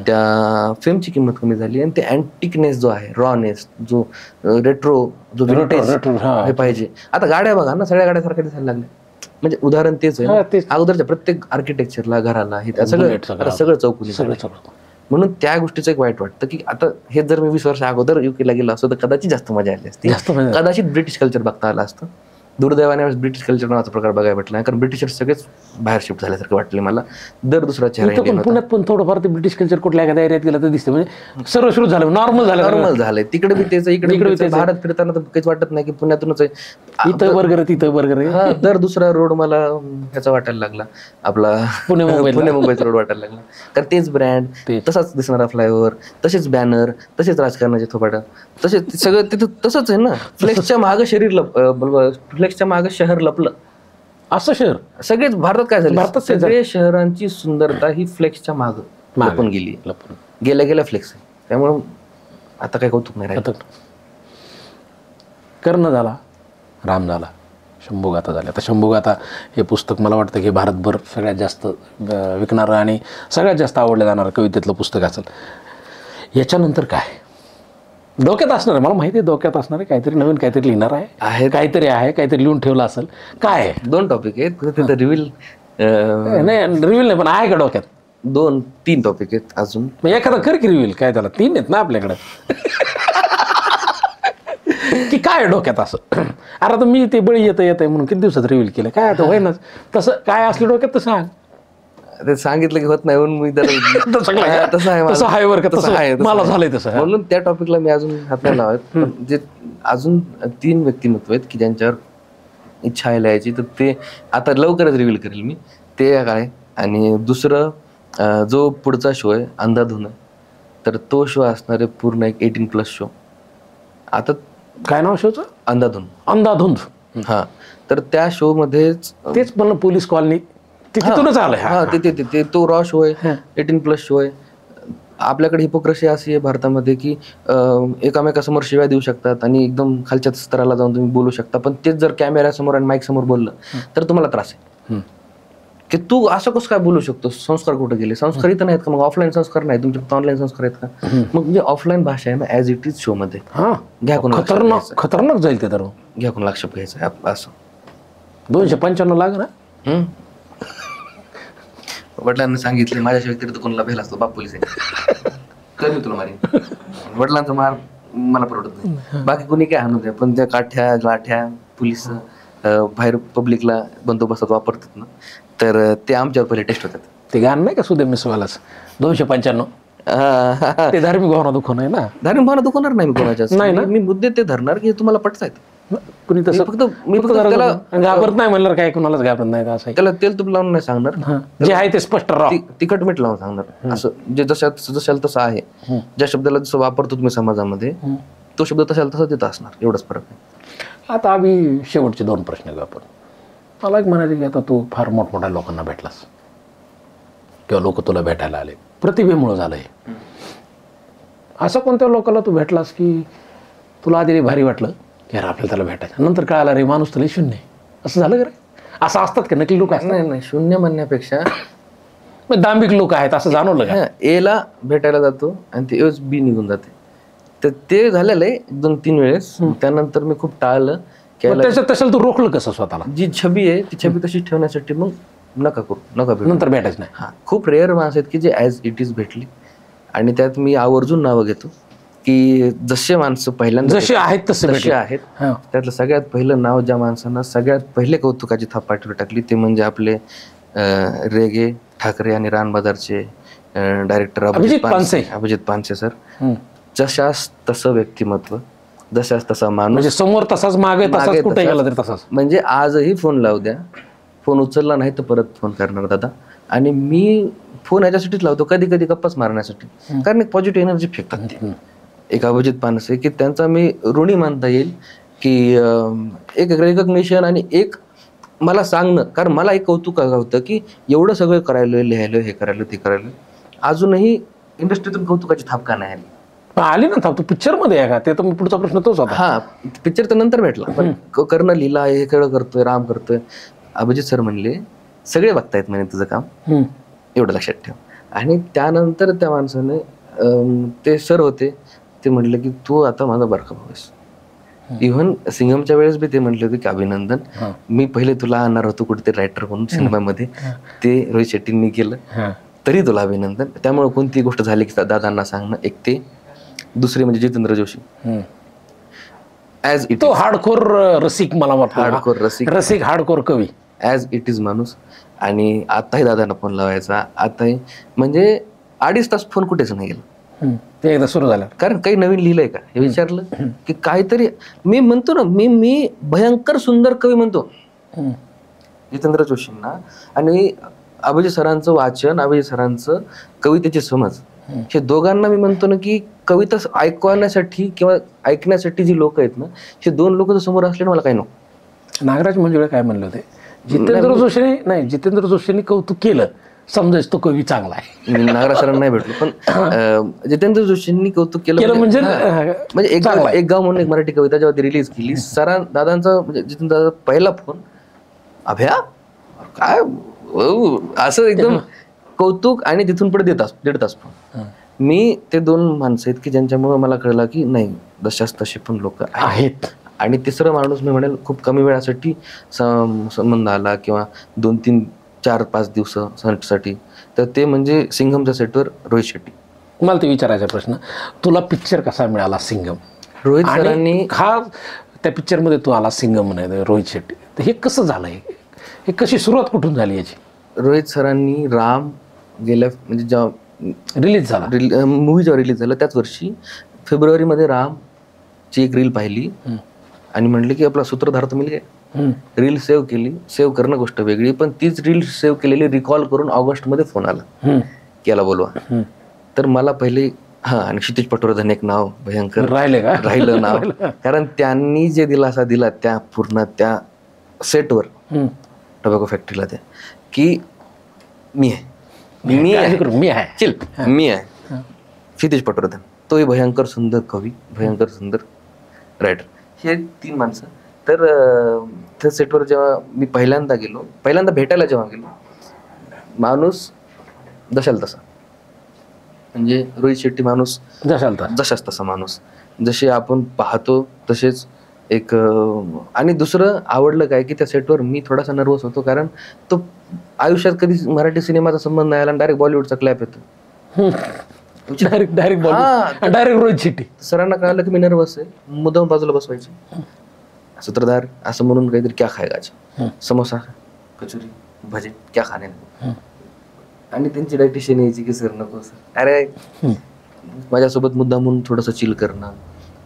त्या फेमची किंमत कमी झाली, आणि ते अँटिकनेस जो आहे, रॉनेस, जो रेट्रो, जो विंटेज हे पाहिजे. आता गाड्या बघा ना, सगळ्या गाड्या सारख्या दिसायला लागल्या. म्हणजे उदाहरण तेच आहे, अगोदरच्या प्रत्येक आर्किटेक्चरला, घराला हे सगळं चौकून. म्हणून त्या गोष्टीचं एक वाईट वाटतं की आता हे जर मी 20 वर्ष अगोदर UKला गेलो असतो तर कदाचित जास्त मजा आली असती, कदाचित ब्रिटिश कल्चर बघता आलं असतं. दुर्दैवाने ब्रिटिश कल्चर नावाचा प्रकार बघायला भेटला नाही, कारण ब्रिटिशर्स सगळेच बाहेर शिफ्ट झाल्यासारखे वाटले मला. दर दुसरा चेहरा पुण्यात पण थोडंफार ते ब्रिटिश कल्चर कुठल्या एखाद्या एरियात गेलं तर दिसते, म्हणजे सर्व सुरू झालं, नॉर्मल झालंय. तिकडे बी त्याचं, इकडे भारत फिरताना तर काहीच वाटत नाही की पुण्यातूनच आहे. इथं बर्गर, तिथं बर्गर. दर दुसरा रोड मला ह्याचा वाटायला लागला, आपला पुणे मुंबईचा रोड वाटायला लागला. कारण तेच ब्रँड, तसाच दिसणारा फ्लायओव्हर, तसेच बॅनर, तसेच राजकारणाचे थोपाडं, तसेच सगळं तिथं तसंच आहे ना. फ्लेक्सच्या मागं फ्लेक्सच्या मागं शहर लपलं. असं शहर सगळेच भारतात काय झालं, भारतात सगळे शहरांची सुंदरता ही फ्लेक्सच्या मागं लपून गेली, गेल्या फ्लेक्स. त्यामुळं आता काय कौतुक नाही राहिलं. कर्ण झाला, राम झाला, शंभूगाथा झाल्या. आता शंभूगाथा हे पुस्तक मला वाटतं की भारतभर सगळ्यात जास्त विकणारं आणि सगळ्यात जास्त आवडलं जाणारं कवितेतलं पुस्तक असेल. याच्यानंतर काय? डोक्यात असणार आहे, मला माहिती आहे डोक्यात असणार आहे, काहीतरी नवीन काहीतरी लिहिणार आहे, काहीतरी लिहून ठेवलं असेल. काय आहे? 2 टॉपिक आहेत तिथे रिव्हील नाही रिव्हील नाही, पण आहे का डोक्यात? 2-3 टॉपिक आहेत अजून. मग एखादा कर की रिव्हील, काय त्याला 3 आहेत ना आपल्याकडे. की काय डोक्यात असं? अरे आता मी ते बळी येत म्हणून किती दिवसात रिव्हील केलं, काय आता होईनाच. तसं काय असलं डोक्यात तर सांग. ते सांगितलं की होत नाही म्हणून मी तसं आहे बरं का, तसं आहे, मला झालंय तसं. म्हणून त्या टॉपिकला मी अजून हात नाही लावत. जे अजून 3 व्यक्तिमत्व आहेत की ज्यांच्यावर इच्छा आहे लिहायची, तर ते आता लवकरच रिव्हील करेल मी, ते काय. आणि दुसरं जो पुढचा शो आहे अंधाधुन, तर तो शो असणार आहे पूर्ण एक 18+ शो. आता काय नाव शोचं? अंधाधुंद. हा, तर त्या शो मध्येच तेच म्हणलं पोलीस कॉलनी तिथूनच आलंय. हा, ते तो रॉ शो आहे, 18+ शो आहे. आपल्याकडे हिपोक्रसी अशी आहे भारतामध्ये की एकामेकासमोर शिव्या देऊ शकतात आणि एकदम खालच्या स्तराला जाऊन तुम्ही बोलू शकता, पण तेच जर कॅमेऱ्यासमोर आणि माईक समोर बोललं तर तुम्हाला त्रास आहे की तू असं कसं काय बोलू शकतो. संस्कार कुठे गेले? संस्कार इथं नाहीत का? मग ऑफलाईन संस्कार नाही तुमचे, फक्त ऑनलाईन संस्कार आहेत का? मग म्हणजे ऑफलाईन भाषा आहे ना ॲज इट इज शो मध्ये. घ्या कोण खतरनाक जाईल ते. तर घ्या कोण लक्षात घ्यायचं असं. 295 लाग ना. वडिलांनी सांगितले माझ्या व्यतिरिक्त कोणाला भेल असतो, बाप पोलीस आहे तर मी तुला मारीन. वडिलांचा मार मला परवडत नाही, बाकी कोणी काय आणू द्या, पण त्या काठ्या लाठ्या पोलीस बाहेर पब्लिकला बंदोबस्तात वापरतात ना, तर ते आमच्यावर पहिले टेस्ट होतात. ते गाणं नाही का सुदेव मिसवालाच 295? ते धार्मिक भावना दुखवणं आहे ना. धार्मिक भावना दुखवणार नाही मी कोणाच्या, नाही ना. मी मुद्दे ते धरणार की तुम्हाला पटतायत. कुणी तसं फक्त त्याला घाबरत नाही म्हणलं, काय कुणालाच घाबरत नाही असं. त्याला तेल तूप लावून नाही सांगणार, जे आहे ते स्पष्ट राहा. तिखट मीठ लावून सांगणार. असं जे जशाला तसं आहे, ज्या शब्दाला जसं वापरतो तुम्ही समाजामध्ये, तो शब्द तशाला तसा तिथं असणार, एवढंच फरक आहे. आता आम्ही शेवटचे 2 प्रश्न घेऊ आपण. मला एक म्हणायचं की आता तू फार मोठमोठ्या लोकांना भेटलास किंवा लोक तुला भेटायला आले, प्रतिभेमुळं झालंय. असं कोणत्या लोकांना तू भेटलास की तुला आधी भारी वाटलं की यार आपल्याला त्याला भेटायचं, नंतर कळालं रे माणूस तुला शून्य आहे, असं झालं का रे? असं असतात का नकली लोक? नाही, शून्य म्हणण्यापेक्षा दांभिक लोक आहेत असं जाणवलं का? एला भेटायला जातो आणि ते एच बी निघून जाते, तर ते झालेलं आहे 2-3 वेळेस. त्यानंतर मी खूप टाळलं. तशाला तू रोखलं कसं स्वतःला? जी छबी आहे ती छबी तशीच ठेवण्यासाठी मग नका भेटू, नंतर भेटायचं नाही. हा, खूप रेअर माणसं आहेत की जे ॲज इट इज भेटली. आणि त्यात मी आवर्जून नावं घेतो की जसे माणसं पहिल्यांदा जसे आहेत तसे आहेत. त्यातलं सगळ्यात पहिलं नाव ज्या माणसांना सगळ्यात पहिले कौतुकाची थाप पाठीवर टाकली ते म्हणजे आपले रेगे ठाकरे आणि रानबाजारचे डायरेक्टर अभिजित पानसे सर. जशास तसं व्यक्तिमत्व, जशास तसा माणूस, म्हणजे समोर तसाच मागे तसाच, कुठे गेला तरी तसाच. म्हणजे आजही फोन लावू द्या, फोन उचलला नाही तर परत फोन करणार दादा. आणि मी फोन याच्यासाठीच लावतो, कधी कधी गप्पाच मारण्यासाठी, कारण एक पॉझिटिव्ह एनर्जी फेकतात ते. एक अभिजित पानसे की त्यांचा मी ऋणी मानता येईल की एक रेकग्निशन आणि एक मला सांगणं. कारण मला एक कौतुक होतं की एवढं सगळं करायलं, लिहायलं, हे करायलं, ते करायलं, अजूनही इंडस्ट्रीतून कौतुकाची थाप का नाही आली ना? थांब, तू पिक्चर मध्ये आहे का? ते तर पुढचा प्रश्न तोच होता. हा, पिक्चर तर नंतर भेटला, पण करणं लिहिला, हे सगळं करतोय, राम करतोय. अभिजित सर म्हणले सगळे बघतायत म्हणे तुझं काम, एवढं लक्षात ठेव. आणि त्यानंतर त्या माणसाने ते सर होते, ते म्हटले की तू आता माझा बारका भाऊ आहेस. इव्हन सिंगमच्या वेळेस बी ते म्हटले होते की अभिनंदन, मी पहिले तुला आणणार होतो कुठेतरी रायटर म्हणून सिनेमामध्ये, ते रोहित शेट्टींनी केलं, तरी तुला अभिनंदन. त्यामुळे कोणती गोष्ट झाली की दादांना सांगणं, एक ते. दुसरी म्हणजे जितेंद्र जोशी, ॲज इट, तो हार्डकोर रसिक, मला वाटतं हार्डकोर रसिक हार्डकोर कवी, ॲज इट इज माणूस. आणि आताही दादांना फोन लावायचा, आताही म्हणजे 2.5 तास फोन कुठेच नाही गेला. ते एकदा सुरू झालं, कारण काही नवीन लिहिलंय का हे विचारलं की काहीतरी. मी म्हणतो ना, मी भयंकर सुंदर कवी म्हणतो जितेंद्र जोशींना. आणि अभिजित सरांचं वाचन, अभिजित सरांचं कवितेची समज, हे दोघांना मी म्हणतो ना की कविता ऐकवण्यासाठी किंवा ऐकण्यासाठी जी लोक आहेत ना, हे 2 लोक जर समोर असले ना, मला काही नको. नागराज मंजुळे काय म्हणले होते? जितेंद्र जोशींनी कौतुक केलं, समजायचं तो कवी चांगला आहे. मी नागराज सरांना नाही भेटलो, पण जितेंद्र जोशींनी कौतुक केलं म्हणजे एक गाव म्हणून एक मराठी कविता जेव्हा ती रिलीज केली, दादांचा म्हणजे जितेंद्र दादा पहिला फोन, अभ्या काय असं एकदम कौतुक. आणि तिथून पुढे 1.5 तास फोन. मी ते 2 माणसं आहेत की ज्यांच्यामुळे मला कळलं की नाही जशाच तसे पण लोक आहेत. आणि तिसरं माणूस मी म्हणेल खूप कमी वेळासाठी संबंध आला किंवा 2-3 4-5 दिवसासाठी, तर ते म्हणजे सिंघमच्या सेटवर रोहित शेट्टी. मला ते विचारायचा प्रश्न, तुला पिक्चर कसा मिळाला सिंघम? रोहित आणि सरांनी हा त्या पिक्चरमध्ये तू आला सिंघम म्हणाय रोहित शेट्टी, तर हे कसं झालं? हे कशी सुरुवात कुठून झाली याची? रोहित सरांनी राम गेल्या म्हणजे जेव्हा रिलीज झाला मूवी जेव्हा रिलीज झाला त्याच वर्षी फेब्रुवारीमध्ये रामची एक रील पाहिली आणि म्हणले की आपला सूत्रधार तर मिळेल. रील सेव्ह केली. सेव्ह करणं गोष्ट वेगळी, पण तीच रील सेव्ह केलेली रिकॉल करून ऑगस्टमध्ये फोन आला की याला बोलवा. तर मला पहिले आणि क्षितिज पटवर्धन एक नाव भयंकर राहिलं नाव, कारण त्यांनी जे दिलासा दिला त्या पूर्ण त्या सेटवर टोबॅको फॅक्टरीला, त्या की मी आहे क्षितिज पटवर्धन, तोही भयंकर सुंदर कवी, भयंकर सुंदर रायटर, हे 3 माणसं. तर त्या सेटवर जेव्हा मी पहिल्यांदा भेटायला जेव्हा गेलो, माणूस जशाल तसा, म्हणजे रोहित शेट्टी माणूस जशाच तसा माणूस, जसे आपण पाहतो तसेच एक. आणि दुसरं आवडलं काय की त्या सेटवर मी थोडासा नर्वस होतो, कारण तो आयुष्यात कधी मराठी सिनेमाचा संबंध नाही आला, डायरेक्ट बॉलिवूडचा क्लॅप येतो. डायरेक्ट रोहित शेट्टी. सरांना कळलं की मी नर्वस आहे, मुद्दाम बाजूला बसवायचे. सूत्रधार असं म्हणून काहीतरी क्या खायगा, समोसा, कचोरी, भजे, क्या खाणे. आणि त्यांची डायटिशियन यायची की सर नको सर, अरे माझ्यासोबत मुद्दाम म्हणून थोडंसं चिल करणं.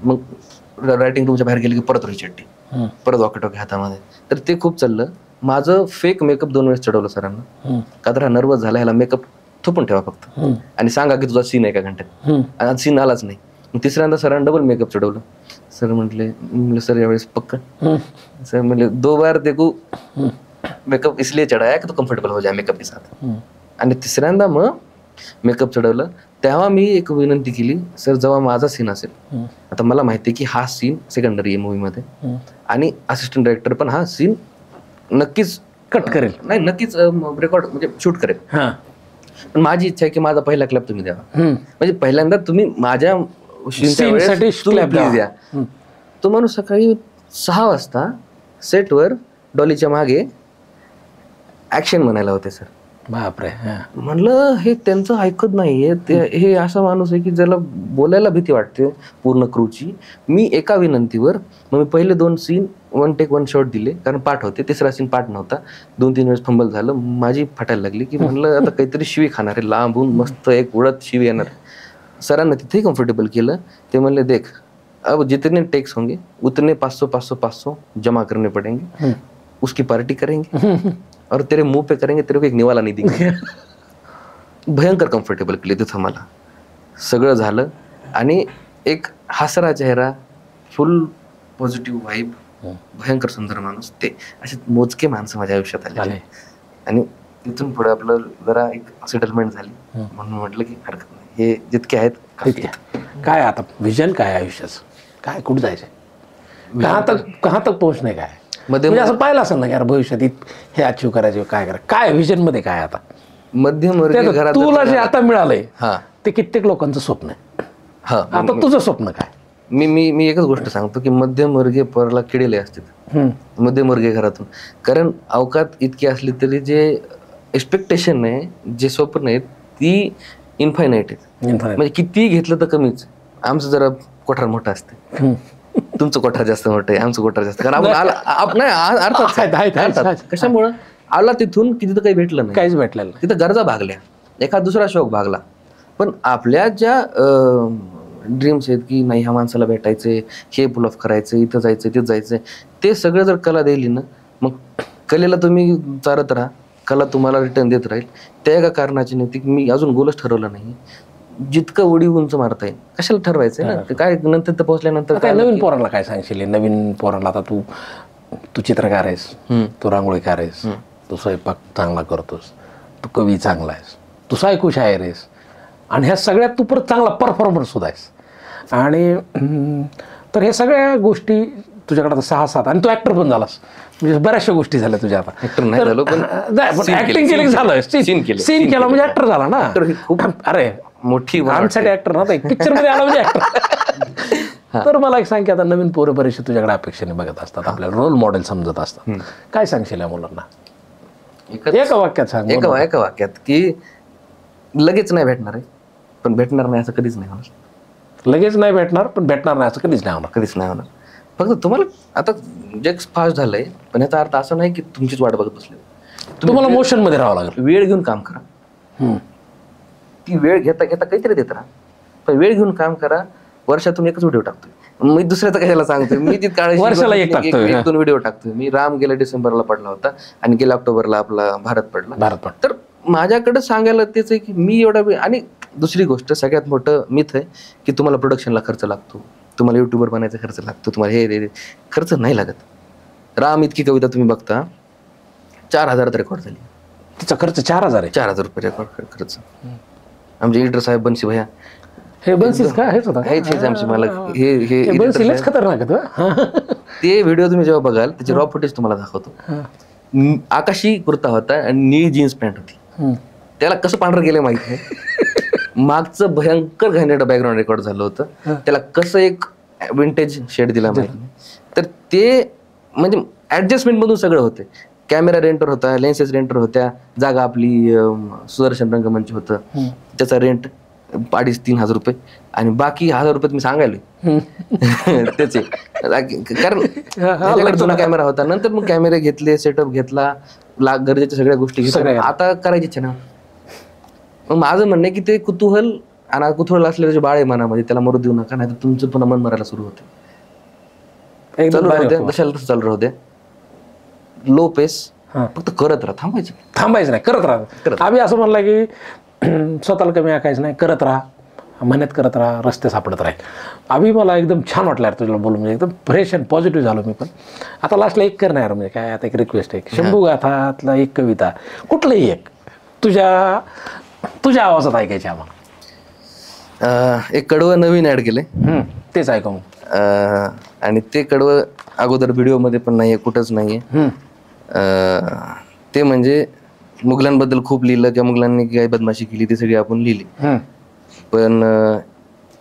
मग रायटिंग रूमच्या बाहेर गेले की परत रोहित शेट्टी, परत वॉकीटॉकी हातामध्ये. तर ते खूप चाललं. माझं फेक मेकअप 2 वेळेस चढवलं सरांना, का तर हा नर्वस झाला, ह्याला मेकअप थोपून ठेवा फक्त आणि सांगा की तुझा सीन आहे का घंट्यात, आणि सीन आलाच नाही. मग तिसऱ्यांदा सरांना डबल मेकअप चढवलं. सर म्हटले सर यावेळेस पक्का. सर म्हणले 2 बार देखो मेकअप इसलिए चढाया की तो कम्फर्टेबल हो जाए मेकअप के साथ. आणि तिसऱ्यांदा मग मेकअप चढवलं. तेव्हा मी एक विनंती केली, सर जेव्हा माझा सीन असेल, आता मला माहिती आहे की हा सीन सेकंडरी आहे मूवीमध्ये आणि असिस्टंट डायरेक्टर पण हा सीन नक्कीच कट करेल, नाही नक्कीच रेकॉर्ड म्हणजे शूट करेल, पण माझी इच्छा आहे की माझा पहिला क्लॅप तुम्ही द्यावा. म्हणजे पहिल्यांदा तुम्ही माझ्या प्लीज द्या. तो माणूस सकाळी 6 वाजता सेटवर डॉलीच्या मागे ऍक्शन म्हणायला होते सर. बापरे. म्हणलं हे त्यांचं ऐकत नाहीये, हे असा माणूस आहे की ज्याला बोलायला भीती वाटते पूर्ण क्रूची. मी एका विनंतीवर मग मी पहिले 2 सीन 1 टेक 1 शॉट दिले, कारण पाठ होते. तिसरा सीन पाठ नव्हता, 2-3 वेळेस फंबल झालं. माझी फाटायला लागली की म्हणलं आता काहीतरी शिवी खाणार आहे, लांबून मस्त एक उडत शिवी येणार. सरांना तिथेही कम्फर्टेबल केलं. ते म्हणले देख अब जितने टेक्स होंगे उतने 500 जमा करने पड़ेंगे, उसकी पार्टी करेंगे और तेरे मुंह पे करेंगे, तेरे को एक निवाला नहीं देंगे. भयंकर कम्फर्टेबल केले तिथं मला. सगळं झालं आणि एक हसरा चेहरा, फुल पॉझिटिव्ह व्हाईब, भयंकर सुंदर माणूस. ते असे मोजके माणसं माझ्या आयुष्यात आले आणि तिथून पुढे आपलं जरा एक सेटलमेंट झाली. म्हणून म्हटलं की हरकत नाही, हे जितके आहेत. काय आता विजन काय आयुष्याचं, काय कुठं जायचंय, कहाँ तक पोहोचणे काय म्हणजे असं पाहिलं असेल ना यार भविष्यात हे अचीव करायचे, काय करा, काय विजन मध्ये काय आता मध्यमवर्गीय घरात तुला जे आता मिळालंय ते कित्येक लोकांचं स्वप्न आहे. आता तुझं स्वप्न काय? मी एकच गोष्ट सांगतो की मध्यमवर्गीय पोराला किडेले असतात मध्यमवर्गीय घरातून, कारण अवकात इतकी असली तरी जे एक्सपेक्टेशन आहे, जे स्वप्न आहेत ती इन्फायनाईट आहेत. म्हणजे किती घेतलं तर कमीच. आमचं जरा कोठार मोठं असते, तुमचं कोठार जास्त मोठं आहे, आमचं कोठार जास्त, कारण आपण अर्थात कशामुळं आला तिथून की तिथं काही भेटलं नाही, काहीच भेटलं नाही. तिथं गरजा भागल्या, एखाद दुसरा शौक भागला. पण आपल्या ज्या ड्रीम्स आहेत की नाही ह्या माणसाला भेटायचंय, हे पुल ऑफ करायचं, इथं जायचं, तिथं जायचंय, ते सगळं जर कला दिली ना, मग कलेला तुम्ही चालत राहा, कला तुम्हाला रिटर्न देत राहील. त्या एका कारणाची नाही की मी अजून गोलच ठरवलं नाही, जितकं उडी उंच मारता येईल. कशाला ठरवायचंय ना, काय नंतर तर पोहोचल्यानंतर काय नवीन पोराला काय सांगशील? नवीन पोराला आता तू चित्रकार आहेस, तू रांगोळीकार आहेस, तू स्वयंपाक चांगला करतोस, तू कवी चांगला आहेस, तू सायको शायर आहेस, आणि ह्या सगळ्यात तू परत चांगला परफॉर्मर सुद्धा आहेस. आणि तर हे सगळ्या गोष्टी तुझ्याकडे आता 6-7 आणि तू ऍक्टर पण झालास, म्हणजे बऱ्याचशा गोष्टी झाल्या तुझ्या आता. ऍक्टर नाही झालो पण ऍक्टिंग केलं झालं, सीन केला म्हणजे ऍक्टर झाला ना. अरे मोठी आमच्यासाठी ऍक्टर ना, पिक्चर मध्ये आला म्हणजे ऍक्टर. तर मला एक सांग की आता नवीन पोरं बरेचसे तुझ्याकडे अपेक्षेने बघत असतात, आपल्याला रोल मॉडेल समजत असतात, काय सांगशील या मुलांना? एका वाक्यात सांग. एका वाक्यात की लगेच नाही भेटणार आहे, पण भेटणार नाही असं कधीच नाही होणार. लगेच नाही भेटणार पण भेटणार नाही असं कधीच नाही होणार. कधीच नाही होणार. फक्त तुम्हाला आता जग फास्ट झालंय, पण याचा अर्थ असा नाही की तुमचीच वाट बघत बसले. तुम्हाला मोशन मध्ये राहावं लागेल. वेळ घेऊन काम करा. ती वेळ घेता घेता काहीतरी देत राहा, पण वेळ घेऊन काम करा. वर्षातून एकच व्हिडिओ टाकतोय, मी दुसऱ्याचा कशाला सांगतोय. मी ती काळजी वर्षाला एक 1-2 व्हिडिओ टाकतोय. मी राम गेल्या डिसेंबरला पडला होता आणि गेल्या ऑक्टोबरला आपला भारत पडला. तर माझ्याकडे सांगायला तेच आहे की मी एवढा वेळ. आणि दुसरी गोष्ट सगळ्यात मोठं मिथ आहे की तुम्हाला प्रोडक्शनला खर्च लागतो, तुम्हाला युट्यूबर बनायचा खर्च लागतो, तुम्हाला हे खर्च नाही लागत. राम इतकी कविता तुम्ही बघता, 4,000 रेकॉर्ड झाली. तिचा खर्च 4,000 आहे. 4,000 रुपये रेकॉर्ड खर्च. आमचे एडिटर साहेब बन्सी भैया, हे बनसीच का? हेच होता हेच आमचे मला हे बनसीलच खतरनाक आहे. ते व्हिडिओ तुम्ही जेव्हा बघाल त्याचे रॉ फुटेज तुम्हाला दाखवतो. आकाशी कुर्ता होता आणि निळी जीन्स पॅन्ट होती. त्याला कसं पांढरं गेलं माहित नाही. मागचं भयंकर घाणेरडं बॅकग्राऊंड रेकॉर्ड झालं होतं, त्याला कसं एक विंटेज शेड दिला माहित नाही. तर ते म्हणजे ऍडजस्टमेंट मधून सगळं होते. कॅमेरा रेंटर होता, लेन्सेस रेंटर होत्या, जागा आपली सुदर्शन रंगमंच होतं, त्याचा रेंट 2,500-3,000 रुपये आणि बाकी 1,000 रुपये तुम्ही सांगायला त्याचे. कारण जुना कॅमेरा होता. नंतर मग कॅमेरे घेतले, सेटअप घेतला, गरजेच्या सगळ्या गोष्टी घेतल्या. आता करायची इच्छा ना. मग माझं म्हणणं आहे की ते कुतूहल आणि कुतूहल असलेलं जे बाळ आहे मनामध्ये, त्याला मरू देऊ नका, नाही तर तुमचं पुन्हा मन मरायला सुरू होते. चालू राहू द्या, जशाला तसं चालू राहू द्या. लो पेस, फक्त करत राहा, थांबायचं नाही, करत राहा. आम्ही असं म्हणलं की स्वतःला कमी आकायचं नाही, करत राहा, मेहनत करत राहा, रस्ते सापडत राहील. अभि मला एकदम छान वाटलं यार तुला बोलून, म्हणजे एकदम फ्रेश अँड पॉझिटिव्ह झालो मी पण. आता लास्टला एक करणार म्हणजे काय, आता एक रिक्वेस्ट आहे, शंभू गाथातला एक कविता कुठलंही एक तुझ्या आवाजात ऐकायची आम्हाला. एक कडवं नवीन ऍड केले, तेच ऐकू. आणि ते कडवं अगोदर व्हिडिओमध्ये पण नाहीये, कुठंच नाहीये. ते म्हणजे मुघलांबद्दल खूप लिहिलं किंवा मुघलांनी काय बदमाशी केली ती सगळी आपण लिहिली. पण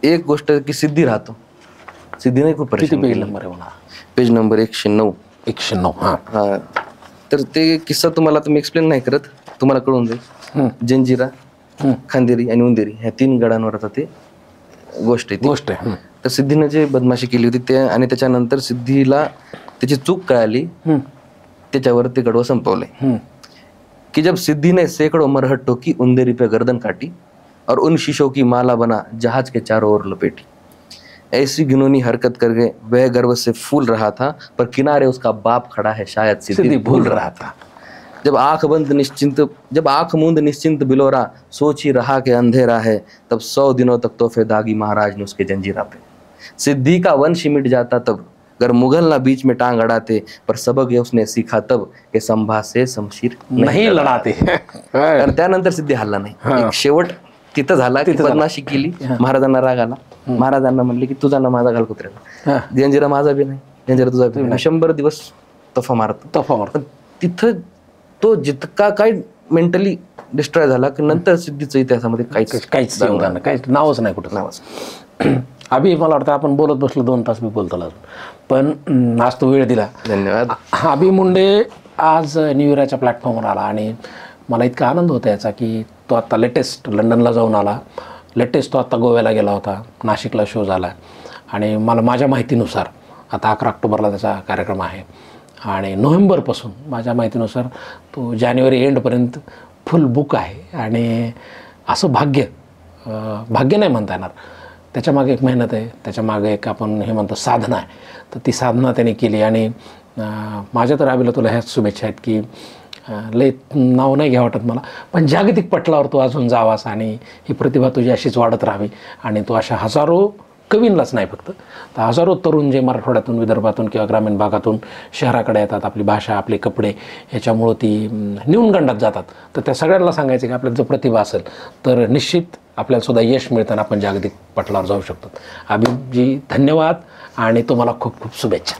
एक गोष्ट की सिद्धी राहतो, सिद्धीने खूप पेज नंबर 109. हा, तर ते किस्सा तुम्हाला तुम्ही एक्सप्लेन नाही करत, तुम्हाला कळून जाईल. जंजिरा, खांदेरी आणि उंदेरी ह्या 3 गडांवर आता ते गोष्ट आहे. तर सिद्धीने जे बदमाशी केली होती ते, आणि त्याच्यानंतर सिद्धीला त्याची चूक कळाली, त्याच्यावर ते गडवं संपवलंय कि जब सिद्धि ने सैकड़ों मरहट ठोकी, उंदेरी पे गर्दन काटी और उन शीशों की माला बना जहाज के चारों ओर लपेटी. ऐसी घिनौनी हरकत कर गए, वह गर्व से फूल रहा था, पर किनारे उसका बाप खड़ा है, शायद सिद्धि भूल रहा था. जब आंख मूंद निश्चिंत बिलोरा, सोच ही रहा कि अंधेरा है, तब 100 दिनों तक तोहफे दागी महाराज ने उसके जंजीरा पे. सिद्धि का वंश मिट जाता तब, अगर मुगल ना बीच में टांग अड़ाते, पर सबक ये उसने सीखा तब कि संभा से शमशीर नहीं लढाते. तर त्यानंतर सिद्धी हल्ला नाही. शेवट तिथं झाला की बदमाशी केली, महाराजांना राग आला, महाराजांना म्हणले की तुझा ना माझा घाल कुत्र्याला, जंजिरा माझा बी नाही, जंजिरा तुझा बी नाही. 100 दिवस तफा मारतो. तिथं तो जितका काय मेंटली डिस्ट्रॉय झाला की नंतर सिद्धीचं इतिहासामध्ये काहीच नावच नाही कुठं नावच. अभि मला वाटतं आपण बोलत बसलो 2 तास मी बोलतो अजून, पण आज तो वेळ दिला, धन्यवाद. अभि मुंडे आज न्यू इराच्या प्लॅटफॉर्मवर आला आणि मला इतका आनंद होता याचा की तो आत्ता लेटेस्ट लंडनला जाऊन आला, लेटेस्ट तो आत्ता गोव्याला गेला होता, नाशिकला शो झाला आणि मला माझ्या माहितीनुसार आता 11 ऑक्टोबरला त्याचा कार्यक्रम आहे आणि नोव्हेंबरपासून माझ्या माहितीनुसार तो जानेवारी एंडपर्यंत फुल बुक आहे. आणि असं भाग्य नाही म्हणता येणार, त्याच्यामागे एक मेहनत आहे, त्याच्यामागे एक आपण हे म्हणतो साधना आहे. तर ती साधना त्याने केली आणि माझ्या तर अभिला तुला ह्याच शुभेच्छा आहेत की लय नाव नाही घ्या वाटत मला, पण जागतिक पटलावर तू अजून जावास आणि ही प्रतिभा तुझी अशीच वाढत राहावी आणि तू अशा हजारो कवींनाच नाही फक्त तर हजारो तरुण जे मराठवाड्यातून, विदर्भातून किंवा ग्रामीण भागातून शहराकडे येतात, आपली भाषा, आपले कपडे ह्याच्यामुळं ती न्यूनगंडात जातात, तर त्या सगळ्यांना सांगायचं की आपल्यात जर प्रतिभा असेल तर निश्चित आपल्याला सुद्धा यश मिळताना आपण जागतिक पटलावर जाऊ शकतो. अभिजी धन्यवाद आणि तुम्हाला खूप खूप शुभेच्छा.